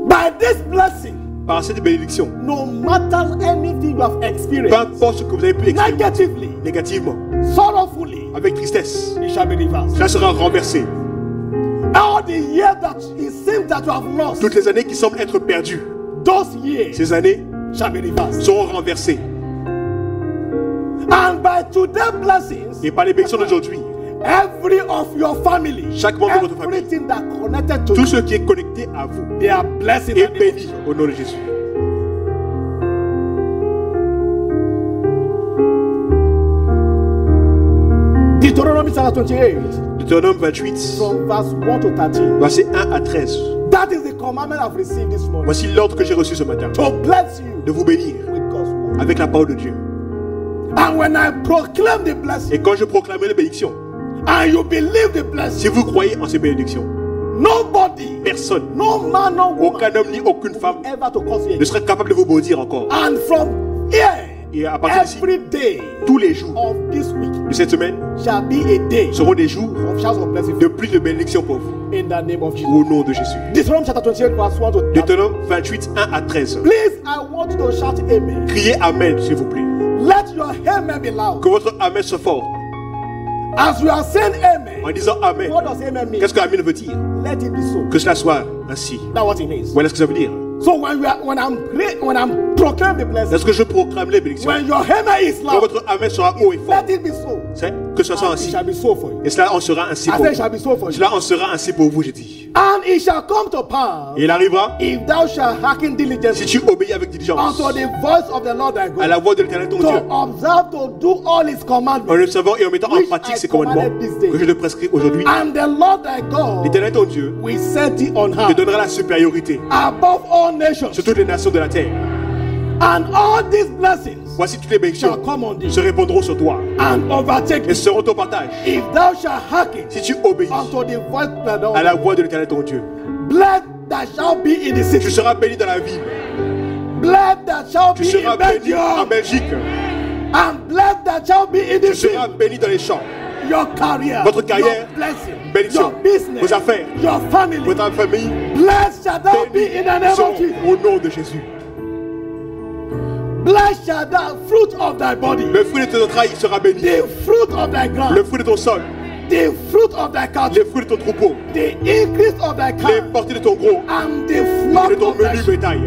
By this blessing, Par cette bénédiction, no matter anything you have peu experienced, importe ce que vous avez pu expérimenter negatively, négativement, sorrowfully, avec tristesse, it shall be reversed. cela sera renversé. All the years that it seems that you have lost, Toutes les années qui semblent être perdues, those years ces années shall be reversed. seront renversées. And by today's blessings, Et par les bénédictions d'aujourd'hui, every of your family, chaque membre de votre famille, everything that connected to tout you, ce qui est connecté à vous they are blessed in est the name of béni Jesus. au nom de Jésus. Deuteronomy chapter 28, Deutéronome 28, from verse 1 to 13. versets 1 à 13. That is the commandment I've received this morning. Voici l'ordre que j'ai reçu ce matin. To bless you De vous bénir with God's word. avec la parole de Dieu. And when I proclaim the blessing, Et quand je proclame les bénédictions, and you believe the blessing, si vous croyez en ces bénédictions, nobody, personne, no man, no woman, aucun homme ni aucune femme ever to cause you. ne sera capable de vous maudire encore. And from here, Et à partir d'ici, every day tous les jours of this week de cette semaine shall be a day seront des jours of shouts of blessing de plus de bénédictions pour vous. in the name of Jesus. Au nom de Jésus. Deuteronomy chapter 28 verse 1 to 13. Deutéronome 28, 1 à 13. Please, I want you to shout amen. Criez Amen, s'il vous plaît. Let your amen be loud. Que votre Amen soit fort. As you are saying amen, En disant Amen, what does amen mean? qu'est-ce que Amen veut dire? Let it be so. Que cela soit ainsi. That's what it means. Voilà ce que ça veut dire. So when I'm proclaiming the blessing, Lorsque je proclame les bénédictions, when your amen is quand loud, votre Amen sera haut et fort, let it be so. c'est que cela soit And it ainsi. shall be so for you. Et cela en sera ainsi I pour say it shall be vous. so for you. Cela en sera ainsi pour vous, j'ai dit. And it shall come to pass, Et il arrivera, if thou shalt hearken si diligently tu obéis avec diligence unto the voice of the Lord thy à God, la voix de l'Éternel ton to Dieu, observe to do all his en commandments, observant et en mettant en which pratique I ses commandements commanded this day. que je te prescris aujourd'hui, and the Lord thy God l'Éternel ton Dieu will set thee on te high donnera la supériorité above all nations, sur toutes les nations de la terre. and all these blessings Voici toutes les bénédictions shall come on thee se répondront sur toi and overtake et thee, seront ton partage if thou shalt hearken si tu obéis unto the voice of the Lord. à la voix de l'Éternel ton Dieu. Blessed that shall be in the Tu city, seras béni dans la ville, blessed that shall tu be seras in béni en Belgium, Belgique, and blessed that shall be in the tu seras field. béni dans les champs. Your career, Votre carrière, your blessing, bénédiction, your business, vos affaires, your family, votre famille, blessed shall thou be in the name seront of Jesus. au nom de Jésus. Blessed shall the fruit of thy body, Le fruit de tes entrailles sera béni. the fruit of thy Le ground, fruit de ton sol, the fruit of thy cattle, les fruits de ton troupeau, the increase of thy les cattle, portées de ton gros and the et flock de ton of thy menu sheep. bétail.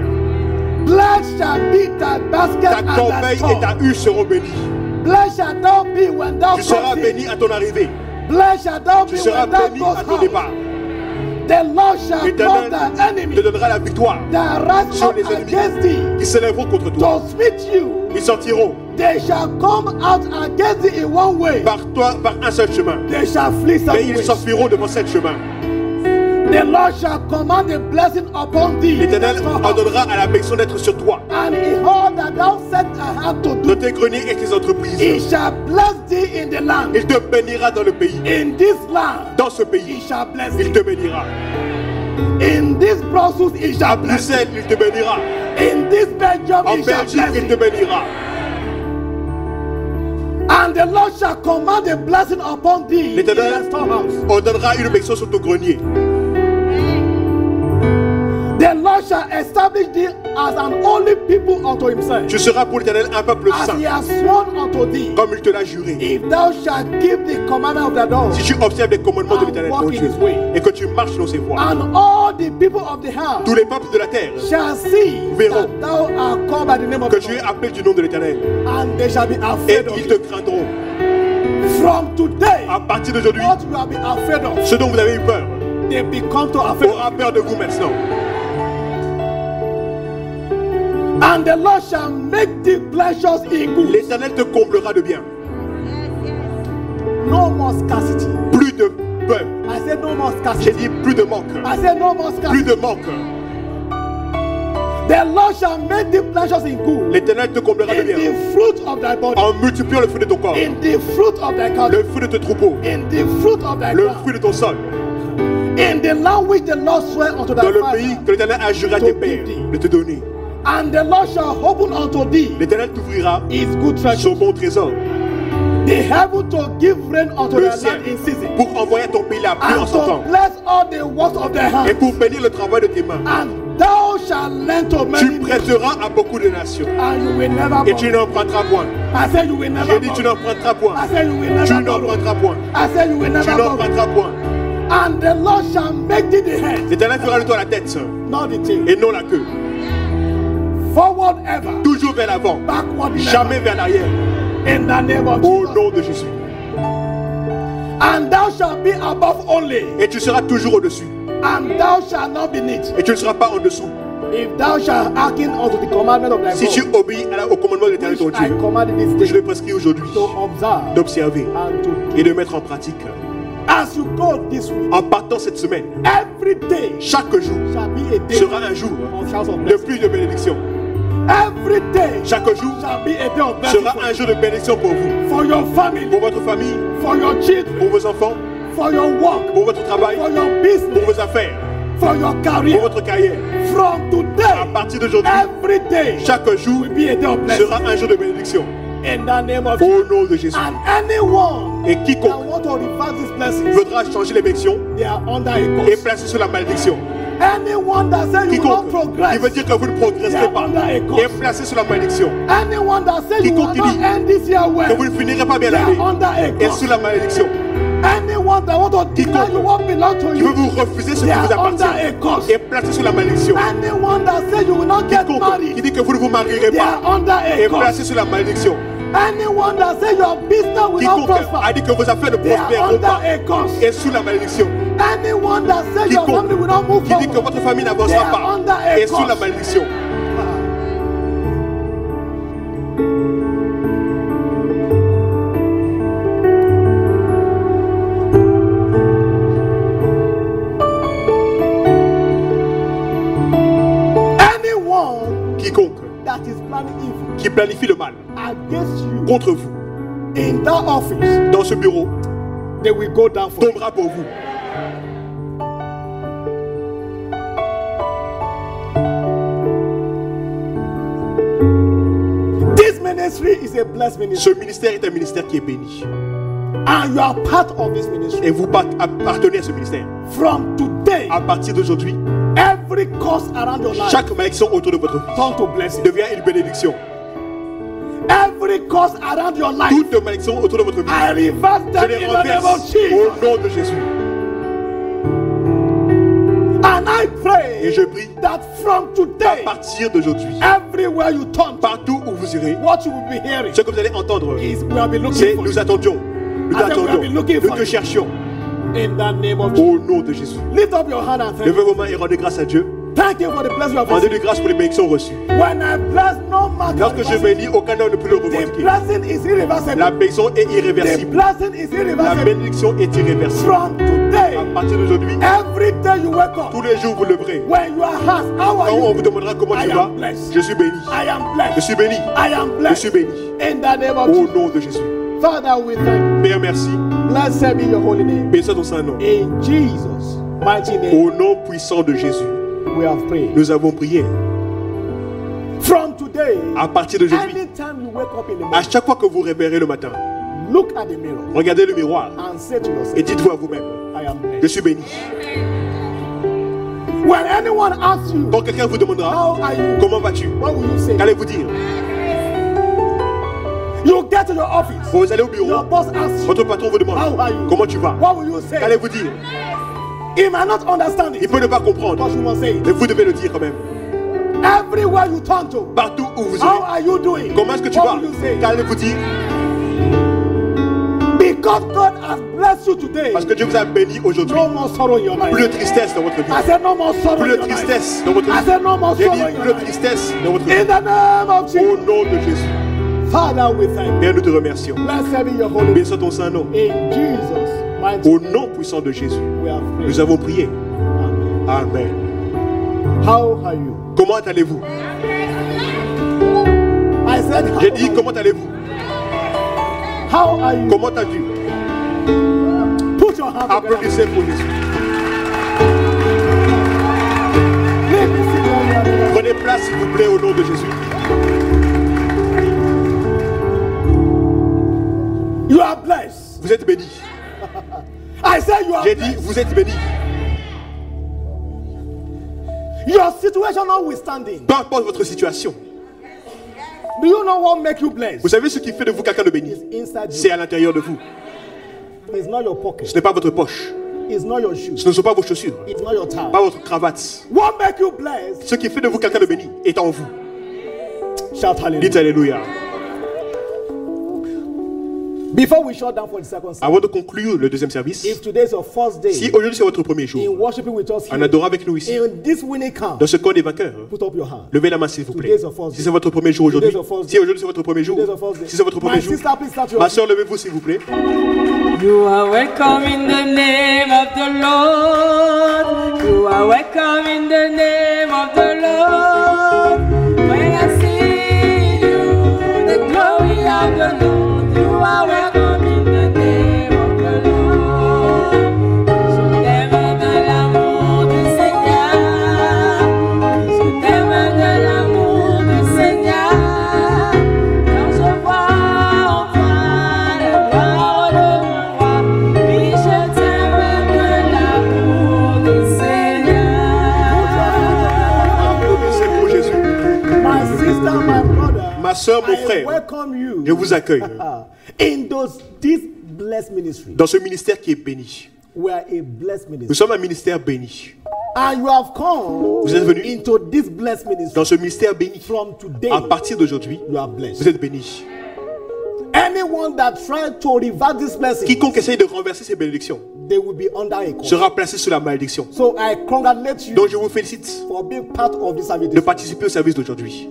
Blessed shall be thy basket Ta and thy corbeille et ta store. huche seront bénies. Blessed shall thou be when thou Tu seras comest in. béni à ton arrivée. Blessed shall thou Tu be seras when thou béni goest à ton out. départ. The Lord shall L'Éternel cause thy enemy te donnera la victoire that rise sur up les ennemis against thee qui s'élèveront contre toi. to smite you. Ils sortiront They shall come out against thee in one way. par toi par un seul chemin. They shall flee Mais seven ils ways. s'enfuiront devant sept chemins. The Lord shall command a blessing upon thee. L'Éternel ordonnera à la bénédiction d'être sur toi, And in all that thou set a hand to dans do, tes greniers et tes he entreprises. shall bless thee in the land. Il te bénira dans le pays. In this land, Dans ce he pays, shall bless il thee. te bénira. In this Brussels, he À shall bless thee. Bruxelles, il te bénira. In this Belgium, En he shall Belgique, bless il te thee. bénira. And the Lord shall command a blessing upon thee in L'Éternel the storehouse. ordonnera une bénédiction sur ton grenier. The Lord shall establish thee as an holy people unto himself. Tu seras pour l'Éternel un peuple As saint, he has sworn unto thee. comme il te l'a juré. If thou shalt keep the commandment of the Lord, Si tu observes les commandements de l'Éternel, walk ton in Dieu, his way, et que tu marches dans ses voies, and all the people of the house tous les peuples de la terre shall see verront that thou art called by the name of que the tu es Lord, appelé du nom de l'Éternel, and they shall be et afraid of ils you. te craindront. From today, À partir d'aujourd'hui, what you have been afraid of, ce dont vous avez eu peur they become to afraid of. aura peur de vous maintenant. And the Lord shall make thee pleasures in good. L'Éternel te comblera de bien. No more scarcity. Plus de peur. I said no more J'ai scarcity. dit plus de manque. I said no more Plus scarcity. de manque. The Lord shall make thee pleasures in good. L'Éternel te comblera de In bien. the fruit of thy body. En multipliant le fruit de ton corps, In the fruit of thy cattle. le fruit de tes troupeaux, In the fruit of thy le ground. fruit de ton sol, In the land which the Lord sware unto thy dans le pays father. que l'Éternel a juré à tes pères de te donner. And the Lord shall open unto thee L'Éternel t'ouvrira his good son treasure. bon trésor, The heaven to give rain unto le thy ciel, land in season. pour envoyer à ton pays la pluie en And son to temps, bless all the works of thy et hands. pour bénir le travail de tes mains. And thou shalt lend to many Tu prêteras à beaucoup de nations, and you will never et tu borrow. n'emprunteras point. I said you will never J'ai dit tu borrow. n'emprunteras point. I said you will Tu never borrow. n'emprunteras point. I said you will Tu never borrow. n'emprunteras point. And the Lord shall make thee the head, L'Éternel fera de toi la tête, not the tail. et non la queue. Forward ever, Toujours vers l'avant, backward jamais never. vers l'arrière. In the name of Au Jesus. nom de Jésus. And thou shalt be above only, Et tu seras toujours au-dessus. and thou shalt not beneath. Et tu ne seras pas en dessous. If thou shalt hearken unto the commandment of thy Si tu God, obéis au commandement de l'Éternel ton which I Dieu, commanded que this je vais day, prescrire aujourd'hui, to observe d'observer and to et keep. de mettre en pratique. As you go this week, En partant cette semaine, every day chaque jour shall be a day sera un jour of shouts of de blessing. plus de bénédiction. Every day Chaque jour shall be a day of blessing sera un jour de bénédiction pour vous, for your family, pour votre famille, for your pour children, vos enfants, for your work, pour votre travail, for your pour business, vos affaires, for your pour career. votre carrière. From À today, partir d'aujourd'hui, every day chaque jour will be a day of blessing. sera un jour de bénédiction. In the name of Au Jesus. nom de Jésus. And anyone Et that quiconque want to reverse this blessing, voudra changer les bénédictions they are under a et curse. placer sur la malédiction. Anyone that says you will not Quiconque qui progress, veut dire que vous ne they progresserez are pas under a et curse. placé sur la malédiction. Anyone that says you will Quiconque not dit end this year Que vous well, ne finirez pas bien they l'année are under a et curse. sous la malédiction. Anyone that want to deny you what belongs to Qui veut you, vous refuser ce they qui vous are under a appartient curse. et placé sur la malédiction. Anyone that says you will not get Quiconque qui married, dit que vous ne vous marierez they are pas under a et curse. placé sur la malédiction. Anyone that says your business will not Quiconque a prosper, dit que vos affaires ne they are prospéreront under pas a curse. et sous la malédiction. Anyone that says your family will not move Qui dit que forward, votre famille they n'avancera are pas under a et sous la curse. malédiction. Anyone Quiconque that is planning evil qui planifie le mal against you contre vous in that office, dans ce bureau they will go down for you. tombera pour vous. This ministry is a blessed ministry, Ce ministère est un ministère qui est béni. and you are part of this ministry. Et vous appartenez à ce ministère. From today, À partir d'aujourd'hui, every curse around your life chaque malédiction autour de votre vie turn to blessing. devient une bénédiction. Every curse around your life, Toute malédiction autour de votre vie, I reverse je them les in the name of renverse Jesus. au nom de Jésus. And I pray Et je prie that from à today, partir d'aujourd'hui, everywhere you turn, partout où vous irez, what you will be hearing ce que vous allez entendre, is we have been c'est looking for nous you. attendions, nous I said we have been attendions, looking nous for te you. cherchions In the name of Jesus. au nom de Jésus. Lift up your hand and thank Levez you. vos mains et rendez grâce à Dieu. Thank you for the blessing of Rendez-lui us. grâce pour les bénédictions reçues. When I bless, no man can Lorsque je reverse it. bénis, aucun homme ne peut le The revendiquer. blessing is irreversible. La bénédiction est The irréversible. blessing is La irreversible. bénédiction est irréversible. From today, À partir d'aujourd'hui, every day you wake up, tous les jours vous leverez. when you are asked, how are Quand on vous you? demandera comment I tu am vas, blessed. je suis béni. I am Je blessed. suis béni. I am Je blessed. suis béni. In the name of Au Jesus. nom de Jésus. Father, we thank you. Père, merci. Blessed be your holy name. Bénis ton saint nom. In Jesus' mighty name, Au nom puissant de Jésus, we have prayed. nous avons prié. From today, À partir d'aujourd'hui, anytime you wake up in the à morning, chaque fois que vous réveillez le matin, look at the mirror regardez le miroir and say to et yourself, dites-vous à vous-même, I am je blessed. suis béni. When anyone asks you, quand quelqu'un vous demandera, how are you? comment vas-tu? What will you say? Qu'allez-vous dire? You get to your office. Vous allez au bureau. Your boss asks you, Votre patron vous demande, how are you? comment tu vas? What will you say? Qu'allez-vous dire? He might not understand it. Il peut ne pas comprendre, But you must say it. mais vous devez le dire quand même. Everywhere you turn to, Partout où vous how allez. are you doing? Comment est-ce que tu What vas? will you say? Qu'allez-vous dire? Because God has blessed you today. Parce que Dieu vous a béni aujourd'hui. No more sorrow in your life. Plus de tristesse dans votre vie. I said no more sorrow Plus in de your life. tristesse dans votre I vie. said no more J'ai sorrow dit in your plus de life. tristesse dans votre vie. In the name of Au Jesus. nom de Jésus. Father, we thank you. Bien, nous te remercions. Blessed be your holy Béni name. soit ton saint nom. In Jesus' mighty Au name, nom puissant de Jésus, we have prayed. nous avons prié. Amen. Amen. How are you? Comment allez-vous? I said, how J'ai dit, are comment allez-vous? you? How are you? Comment as-tu? Put your hand together. Applaudissez pour Jésus. Let me see your hand. Prenez place, s'il vous plaît, au nom de Jésus. You are blessed. Vous êtes bénis. I said you are J'ai dit, blessed. vous êtes bénis. Your situation notwithstanding. Peu importe votre situation. Do you know what makes you blessed? Vous savez ce qui fait de vous quelqu'un de béni? It's inside C'est you. à l'intérieur de vous. It's not your pocket. Ce n'est pas votre poche. It's not your shoes. Ce ne sont pas vos chaussures. It's not your tie. Pas votre cravate. What makes you blessed? Ce qui fait de vous quelqu'un de béni est en vous. Shout hallelujah. Dites Alléluia. Before we shut down for the second service, Avant de conclure le deuxième service, if today is your first day si aujourd'hui c'est votre premier in jour, worshiping with us en here, adorant avec nous ici, in this winning camp, dans ce camp des vainqueurs, put up your hand. levez la main s'il vous plaît. Today's your first Si day. c'est votre premier jour aujourd'hui, Today's your first si aujourd'hui c'est votre premier jour, Today's your first day. si c'est votre My premier jour, sister, please start your ma soeur, levez-vous s'il vous plaît. You are welcome in the name of the Lord. You are welcome in the name of the Lord. When I see you, the glory of the Lord. You are welcome in the name of the Lord. Je t'aime de l'amour du Seigneur. Je t'aime de l'amour du Seigneur. Quand je vois en toi la gloire de mon roi, oui, je t'aime de l'amour du Seigneur. Applaudissez pour Jésus. My sister, my brother, Ma soeur, mon I frère, welcome you je vous accueille in this blessed ministry. dans ce ministère qui est béni. We are a blessed Nous ministry. sommes un ministère béni. And you have come Vous êtes venus into this blessed ministry. dans ce ministère béni. From today, À partir d'aujourd'hui, you are blessed. vous êtes bénis. Anyone that tries to reverse this blessing, Quiconque essaye de renverser ces bénédictions they will be under a curse. sera placé sous la malédiction. So I congratulate you Donc je vous félicite for being part of this service. de participer au service d'aujourd'hui.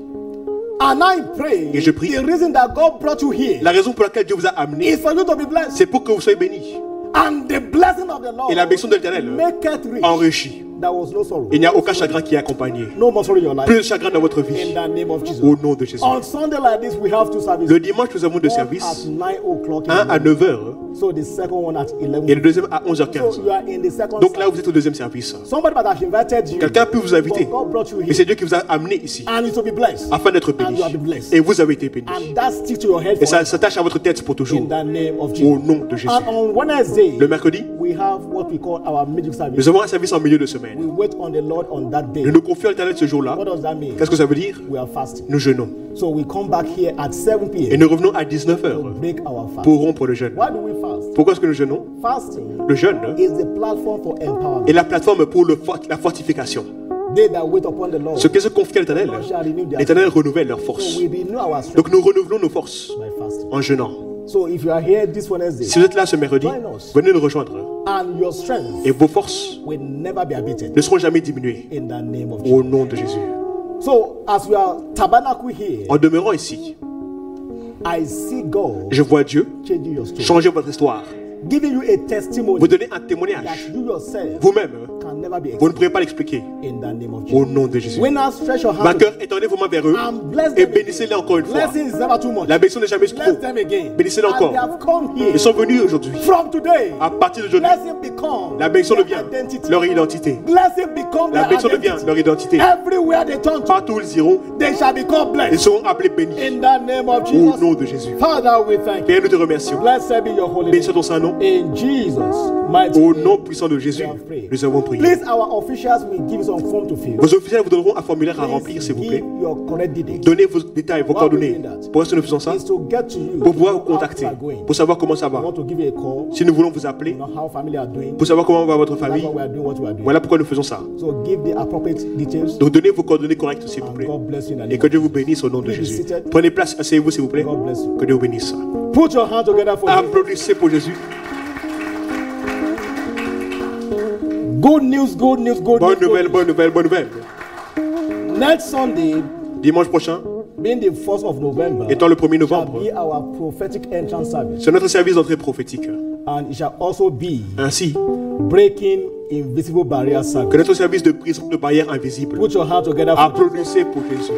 And I pray Et je prie. the reason that God brought you here La raison pour laquelle Dieu vous a amené, is for you to be blessed. c'est pour que vous soyez bénis. And the blessing of the Lord Et la bénédiction de l'Éternel make it rich. enrichit. There was no sorrow. Il n'y a aucun chagrin qui est accompagné. No more sorrow in your life. Plus de chagrin dans votre vie. In the name of Jesus. Au nom de Jésus. On Sunday like this, we have two services. Le dimanche, nous avons deux One services. at 9 o'clock. in Un the à morning. 9h So the second one at 11. et le deuxième à So 11h15. you are in the second Donc là, service. vous êtes au deuxième service. Somebody might have invited you. Quelqu'un peut vous inviter. But God brought you Mais here. c'est Dieu qui vous a amené ici And you to be blessed. afin d'être And béni. you are be blessed. Et vous avez été béni. And that sticks to your head Et ça forever. s'attache à votre tête pour toujours. In the name of Au Jesus. nom de Jésus. And on Wednesday, Le mercredi, we have what we call our music service. nous avons un service en milieu de We semaine. wait on the Lord on that day. Nous nous confions à l'Éternel ce jour-là. What does that mean? Qu'est-ce que ça veut dire? We are fasting. Nous jeûnons. So we come back here at 7 Et p.m. nous revenons à to 19h break our fast. pour rompre le jeûne. Why do we fast? Pourquoi est-ce que nous jeûnons? Fasting Le jeûne is the platform for empowerment. est la plateforme pour la fortification. They that wait upon the Lord Ceux qui se confient à l'Éternel, shall renew their l'Éternel renouvelle leur force. So we renew our strength Donc nous renouvelons nos forces by fasting. en jeûnant. So if you are here this Wednesday, Si vous êtes là ce mercredi, venez nous rejoindre. and your strength Et vos forces will never be abated ne seront jamais diminuées. in the name of Au Jesus. nom de Jésus. So as we are tabernacle here, En demeurant ici, I see God je vois Dieu changing your story, changer votre histoire. giving you a testimony Vous donner un that témoignage. you yourself Vous-même, can never be vous ne explained pourrez pas l'expliquer. in the name of Au Jesus. nom de Jésus. When I stretch your hand Vainqueur, étendez vos mains vers eux and bless et them bénissez-les encore une fois. blessing is never too much. La bénédiction n'est jamais trop. Bless them again. Bénissez-les And encore. they have come here. Ils sont venus aujourd'hui. From today, À partir d'aujourd'hui, blessing become la bénédiction their devient identity. leur identité. Blessing become La their bénédiction devient identity. leur identité. Everywhere they turn to, Partout où ils iront, they shall become ils blessed. seront appelés bénis. In the name of Au Jesus. nom de Jésus. Father, we thank you. Père, nous te remercions. Blessed be your holy Béni name. soit ton saint nom. nom. In Jesus' mighty Au name, nom puissant de Jésus, we have prayed. nous avons prié. Please, our officials will give you some form to fill. Vos officiels vous donneront un formulaire à Please remplir, s'il vous plaît. give your correct details. Donnez vos détails, vos Why coordonnées. are we doing that? Pourquoi est-ce que nous faisons ça? Is to get to you, Pour pouvoir vous to know how contacter, things are going. pour savoir comment ça We va. want to give you a call, Si nous voulons vous appeler, know how family are doing. pour savoir comment va votre That's famille, why we are doing what we are doing. voilà pourquoi nous faisons ça. So give the appropriate details. Donc donnez vos coordonnées correctes, s'il vous And plaît. God bless you in the Et name que of Dieu vous Jesus. bénisse au nom de Please be Jésus. seated. Prenez place, asseyez-vous, s'il vous plaît. God bless you. Que Dieu vous bénisse. Put your hands together for Jesus. Applaudissez pour Jésus. Good news, good news, good Bonne news. nouvelle, good bonne nouvelle, bonne nouvelle. news. Next Sunday, Dimanche prochain, being the 1st of November, étant le 1er shall novembre, be our prophetic entrance service. c'est notre service d'entrée prophétique. And it shall also be Ainsi breaking invisible barrier que service. notre service de brise de barrières invisibles. Put your hands together for Applaudissez pour Jésus.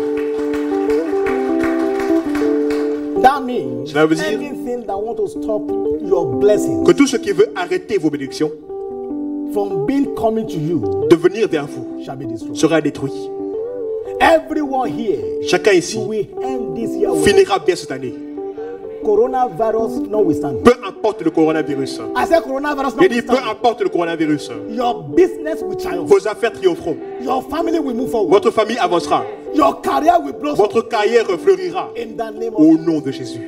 that means Cela veut dire anything that want to stop your blessings que tout ce qui veut arrêter vos bénédictions from being coming to you de venir vers vous shall be destroyed. sera détruit. Everyone here Chacun ici will end this year with finira bien cette année. coronavirus notwithstanding. Peu importe le coronavirus. I said coronavirus J'ai dit peu notwithstanding. importe le coronavirus. Your business will triumph. Vos affaires triompheront. Your family will move forward. Votre famille avancera. Your career will blossom. Votre carrière fleurira. In the name of Au nom de Jésus.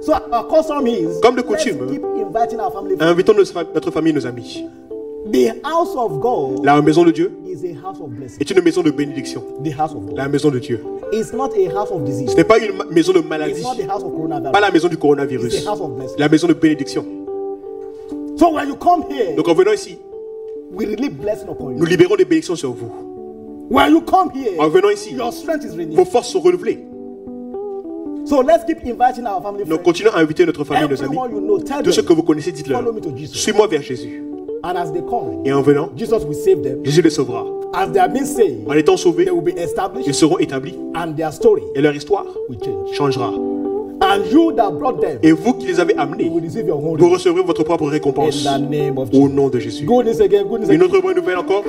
So our custom is Comme de let's coutume, keep inviting our family friends. invitons notre famille, nos amis. The house of God La maison de Dieu is a house of blessing. est une maison de bénédiction. The house of God. La maison de Dieu. It's not a house of disease. Ce n'est pas une maison de It's maladie. not the house of coronavirus. Pas la maison du coronavirus. It's a house of blessing. La maison de bénédiction. So when you come here, Donc en venant ici, we release blessing upon nous you. libérons des bénédictions sur vous. When you come here, En venant ici, your strength is renewed. vos forces sont renouvelées. So let's keep inviting our family Nous friends. continuons à inviter notre famille, nos amis. Everyone you know, tell Tous ceux them. que vous connaissez, dites-leur. Follow me to Jesus. Suis-moi vers Jésus. And as they come, Et en venant, Jesus will save them. Jésus les sauvera. As they have been saved, En étant sauvés, they will be established ils seront établis and their story et leur histoire will change. changera. And you that brought them Et vous qui les avez amenés, will receive your own vous recevrez votre propre récompense. in the name of Au Jesus. nom de Jésus. Goodness again, goodness Une again. autre bonne nouvelle encore.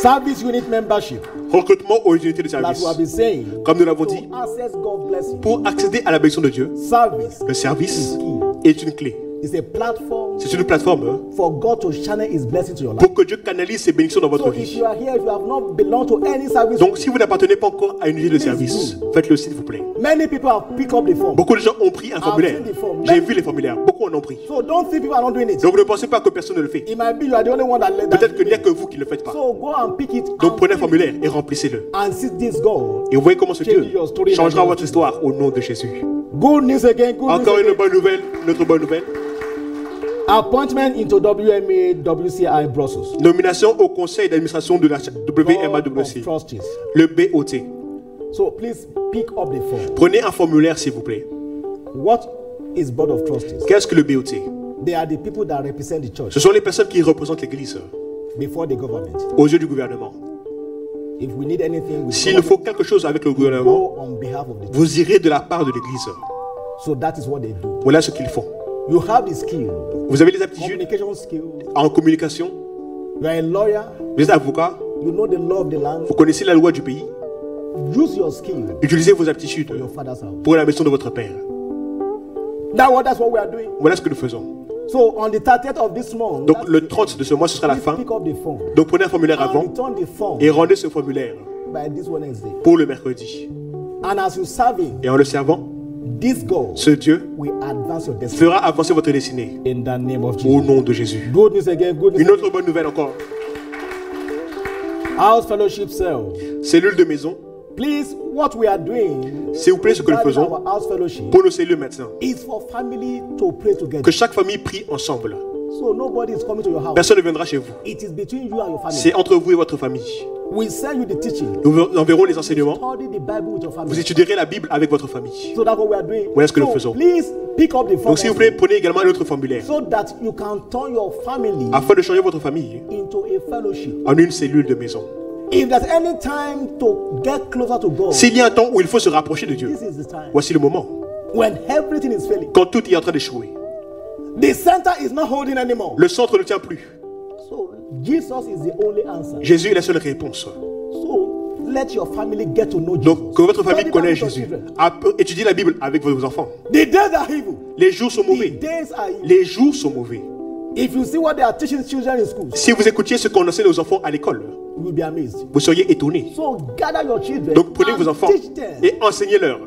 Service unit membership. Recrutement aux unités de That service. we have been saying. Comme nous l'avons dit, To access God's blessing. pour accéder à la bénédiction de Dieu, Service le service is key. est une clé. It's a platform C'est une plateforme for God to channel His blessing to your life. pour que Dieu canalise ses bénédictions dans votre So if vie. you are here, if you have not belonged to any service, Donc si vous n'appartenez pas encore à une unité de service, faites-le s'il vous plaît. many people have picked up the phone. Beaucoup de gens ont pris un formulaire. seen the form. J'ai vu les formulaires. Beaucoup en ont pris. So don't think people are not doing it. Donc ne pensez pas que personne ne le fait. It might be you are the only one that let Peut-être qu'il n'y a that. que vous qui ne le faites pas. So go and pick it Donc and prenez un fill it. formulaire et remplissez-le. And see this God. Et vous voyez comment ce Dieu Change your story changera like votre histoire au nom de Jésus. Good news again. Good Encore news une again. bonne nouvelle, notre bonne nouvelle. Appointment into WMA WCI Brussels. Nomination au conseil d'administration de la Board of WMAWC, Trustees. le BOT. So please pick up the phone. Prenez un formulaire s'il vous plaît. What is Board of Trustees? Qu'est-ce que le BOT? They are the people that represent the church Ce sont les personnes qui représentent l'Église before the government. aux yeux du gouvernement. If we need anything, we S'il nous faut quelque chose avec le gouvernement, go on behalf of the church. vous irez de la part de l'Église. So that is what they do. Voilà ce qu'ils font. You have the skill, Vous avez les aptitudes communication skills. en communication, You are a lawyer. vous êtes avocat, You know the law of the land. vous connaissez la loi du pays. Use your skill Utilisez vos aptitudes for your father's house. pour la maison de votre Père. That's what we are doing. Voilà ce que nous faisons. So on the 30th of this month, Donc that's le the 30 de ce mois, ce sera la please fin. pick up the phone Donc prenez un formulaire and avant return the phone et rendez ce formulaire by this Wednesday. pour le mercredi. And as you serve him, Et en le servant, this God ce Dieu will advance your destiny fera avancer votre destinée in the name of au Jesus. nom de Jésus. Good news again, good news Une autre again. bonne nouvelle encore. House fellowship cell. Cellule de maison. Please, what we are doing S'il vous plaît, ce que nous regarding faisons our house fellowship pour nos cellules médecins, is for family to pray together. que chaque famille prie ensemble. So nobody is coming to your house. Personne ne viendra chez vous. It is between you and your family. C'est entre vous et votre famille. We send you the teaching. Nous enverrons les enseignements. Study the Bible with your family. Vous étudierez la Bible avec votre famille. So that's what we are doing. Voilà ce que nous So faisons. please pick up the phone Donc s'il vous plaît, prenez également un autre formulaire so that you can turn your family afin de changer votre famille into a fellowship. en une cellule de maison. If there's any time to get closer to God, S'il y a un temps où il faut se rapprocher de Dieu, this is the time. voici le moment. When everything is failing, Quand tout est en train d'échouer, the center is not holding anymore. le centre ne tient plus. So Jesus is the only answer. Jésus est la seule réponse. So let your family get to know Jesus. Donc, que votre famille Study connaisse Bible with Jésus. your children. Étudiez la Bible avec vos enfants. The days are evil. Les jours sont mauvais. The days are evil. Les jours sont mauvais. If you see what they are teaching children in schools, Si vous écoutiez ce qu'on enseigne aux enfants à l'école, you will be amazed. vous seriez étonnés. So gather your children Donc, prenez and vos enfants teach them et enseignez-leur.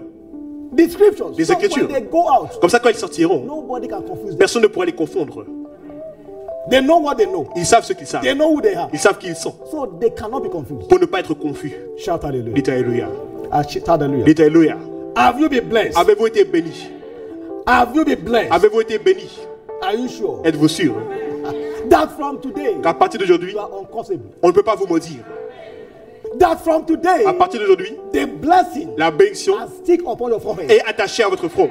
the scriptures. Les So Écritures. when they go out, Comme ça, quand ils sortiront, nobody can confuse them. personne ne pourra les confondre. They know what they know. Ils savent ce qu'ils savent. They know who they are. Ils savent qui ils sont. So they cannot be confused. Pour ne pas être confus. Shout hallelujah. Dites Alléluia. Shout hallelujah. Dites Alléluia. Have you been blessed? Avez-vous été bénis? Have you been blessed? Avez-vous été bénis? Are you sure Êtes-vous sûr that from today qu'à partir d'aujourd'hui, you are uncursable? on ne peut pas vous maudire? That from today À partir d'aujourd'hui, the blessing la bénédiction will stick upon your forehead. est attachée à votre front.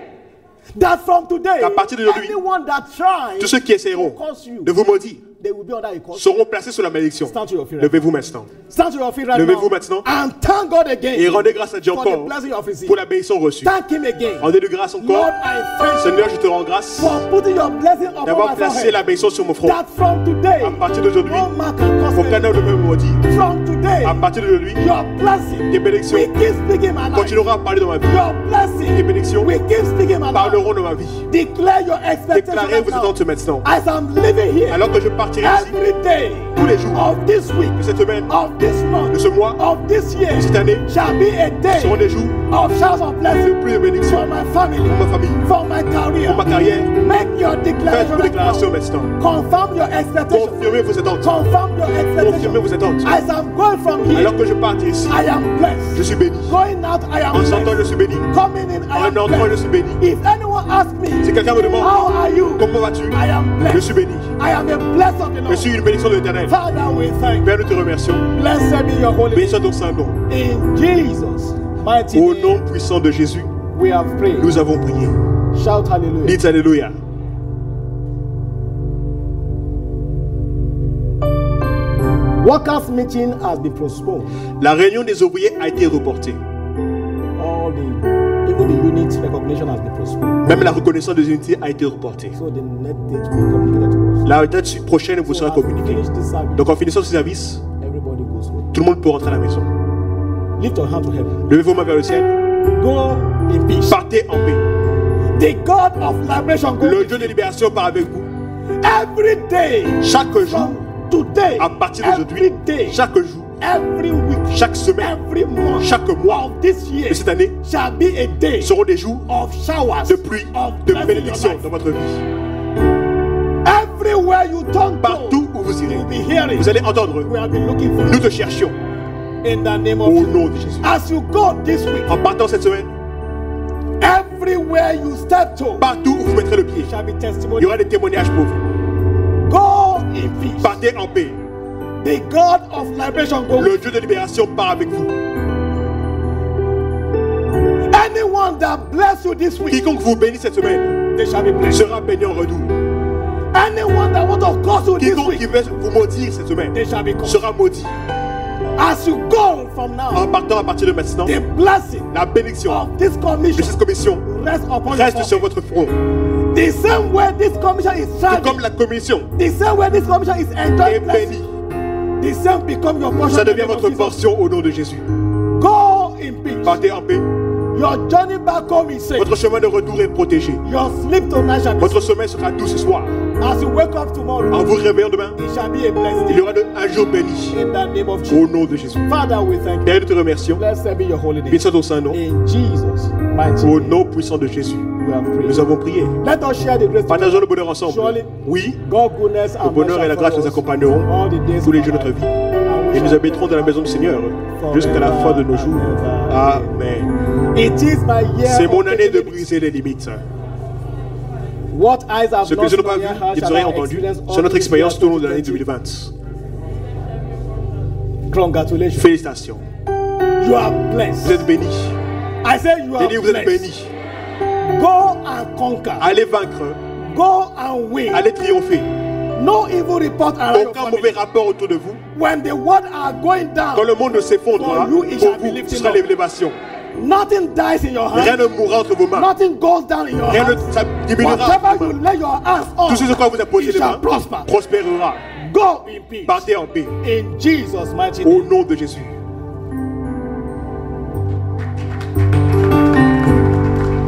That from today Qu'à partir d'aujourd'hui, anyone that tries Tous ceux qui essaieront to curse you, de vous maudire they will be under a curse. seront placés sous la malédiction. Stand to your feet right Levez-vous maintenant. Stand to your feet right Levez-vous now maintenant and thank God again et rendez grâce à Dieu for the encore blessing you have received. pour la bénédiction reçue. Thank Him again. Rendez-lui grâce encore. Lord, I thank you Seigneur, je te rends grâce for putting your blessing upon d'avoir my placé forehead. la bénédiction sur mon front. That from today, À partir d'aujourd'hui, no man can curse aucun me. homme ne peut me maudire. From today, À partir d'aujourd'hui, your blessing tes bénédictions will keep speaking in my life. continueront à parler dans ma vie. Your blessing Tes bénédictions will keep speaking in my life. parleront dans ma vie. Declare your expectation Déclarez right vos now. attentes maintenant. As I'm living here, Alors que je partirai ici every day tous les jours of this week, de cette semaine, of this de month, ce mois, of this year, de cette année, shall be a seront day des jours of showers of de blessing plus de bénédictions for my family, pour ma famille, for my career. pour ma carrière. Make your Faites declaration vos right déclarations now. maintenant. Confirm your expectation. Confirmez vos attentes. Confirm your Confirmez expectation. vos attentes. As I'm going from here, Alors que je parte ici, I am je blessed. suis béni. Going out, I am En sortant, je blessed. suis béni. Coming in, I En am entrant, je blessed. suis béni. If anyone asks me, Si quelqu'un me demande, how are you? comment vas-tu? I am Je blessed. suis béni. I am a blessed of the Je Lord. suis une bénédiction de l'Éternel. Father, we thank you. Père, nous te remercions. Blessed be your holy Béni name. soit ton saint nom. In Jesus' mighty Au name, nom puissant de Jésus, we have prayed. nous avons prié. Shout hallelujah. Dites Alléluia. Workers' meeting has been postponed. La réunion des ouvriers a été reportée. Even the unit recognition has been postponed. Même la reconnaissance des unités a été reportée. So the next date will be communicated to us. La date prochaine vous sera So as we communiquée. finish this service, Donc en finissant ce service, everybody goes home. tout le monde peut rentrer à la maison. Lift your hand to heaven. Levez vos mains vers le ciel. Go in peace. Partez en paix. The God of liberation go Le with Dieu de you. libération part avec vous. Every day. Chaque jour, From today. à partir Every d'aujourd'hui, day. chaque jour, Every week. chaque semaine, Every month. chaque mois Of this year. de cette année Shall be a day seront des jours of showers. de pluie, Of de blessing bénédiction in your dans life. votre vie. Everywhere you turn to, Partout où vous irez, you'll be hearing. vous allez entendre. We have been looking for Nous you. te cherchions In the name of au Jesus. nom de Jésus. As you go this week, En partant cette semaine, everywhere you step to, partout où vous mettrez le pied, shall be il testimony. y aura des témoignages pour vous. Go in peace. Partez en paix. The God of liberation go. Le Dieu de libération part avec vous. Anyone that bless you this week, Quiconque vous bénit cette semaine they shall be blessed. sera béni en retour. Anyone that want to curse you this Quiconque qui week, veut vous maudire cette semaine they shall be cursed. sera maudit. As you go from now, En partant à partir de maintenant, the blessing la bénédiction of this de commission cette commission rest upon reste your sur forehead. votre front. The same way this commission is Tout serving, comme la commission the same way this commission is est enjoying blessing, bénie, the same become your portion. ça in the devient name of votre Jesus. portion au nom de Jésus. Go in peace. Partez en paix. Your journey back home is safe. Votre chemin de retour est protégé. Your sleep tonight shall be Votre sommeil sera doux ce soir. As you wake up tomorrow, En vous réveillant demain, it shall be a blessed il y day. aura un jour béni In the name of au Jesus. nom de Jésus. Father, we thank you. Père, nous te remercions. Blessed be your holy Béni name. soit ton saint nom. In Jesus' mighty Au name, nom puissant de Jésus, we have prayed. nous avons prié. Let us share the grace Partageons together. le bonheur ensemble. Surely, Oui, God goodness le and bonheur et la grâce nous accompagneront all the days tous les of jours de our notre life. vie. And we Et nous shall habiterons dans la maison du Seigneur jusqu'à la fin de nos jours. Amen. It is my year C'est of mon année de limits. briser les limites. What eyes have Ce que not je n'ai seen, pas vu, ear heard, les shall oreilles I entendu, experience c'est all notre this expérience year tout au long de l'année 2020. 2020. Congratulations. Félicitations. You are blessed. Vous êtes bénis. I say you are J'ai dit, vous êtes blessed. bénis. Go and conquer. Allez vaincre. Go and win. Allez triompher. No evil report around your Aucun family. mauvais rapport autour de vous. When the world are going down, Quand le monde s'effondrera, For you, it pour shall be vous, lifted ce sera up. l'élévation. nothing dies in your Rien hand. ne mourra entre vos mains. Nothing goes down in your Rien ne hand. ça diminuera entre Whatever vos you mains. lay your hands on, Tout ce sur quoi vous apposez it les shall mains prosper. prospérera. Go in peace. Partez en paix. In Jesus' mighty Au name. nom de Jésus.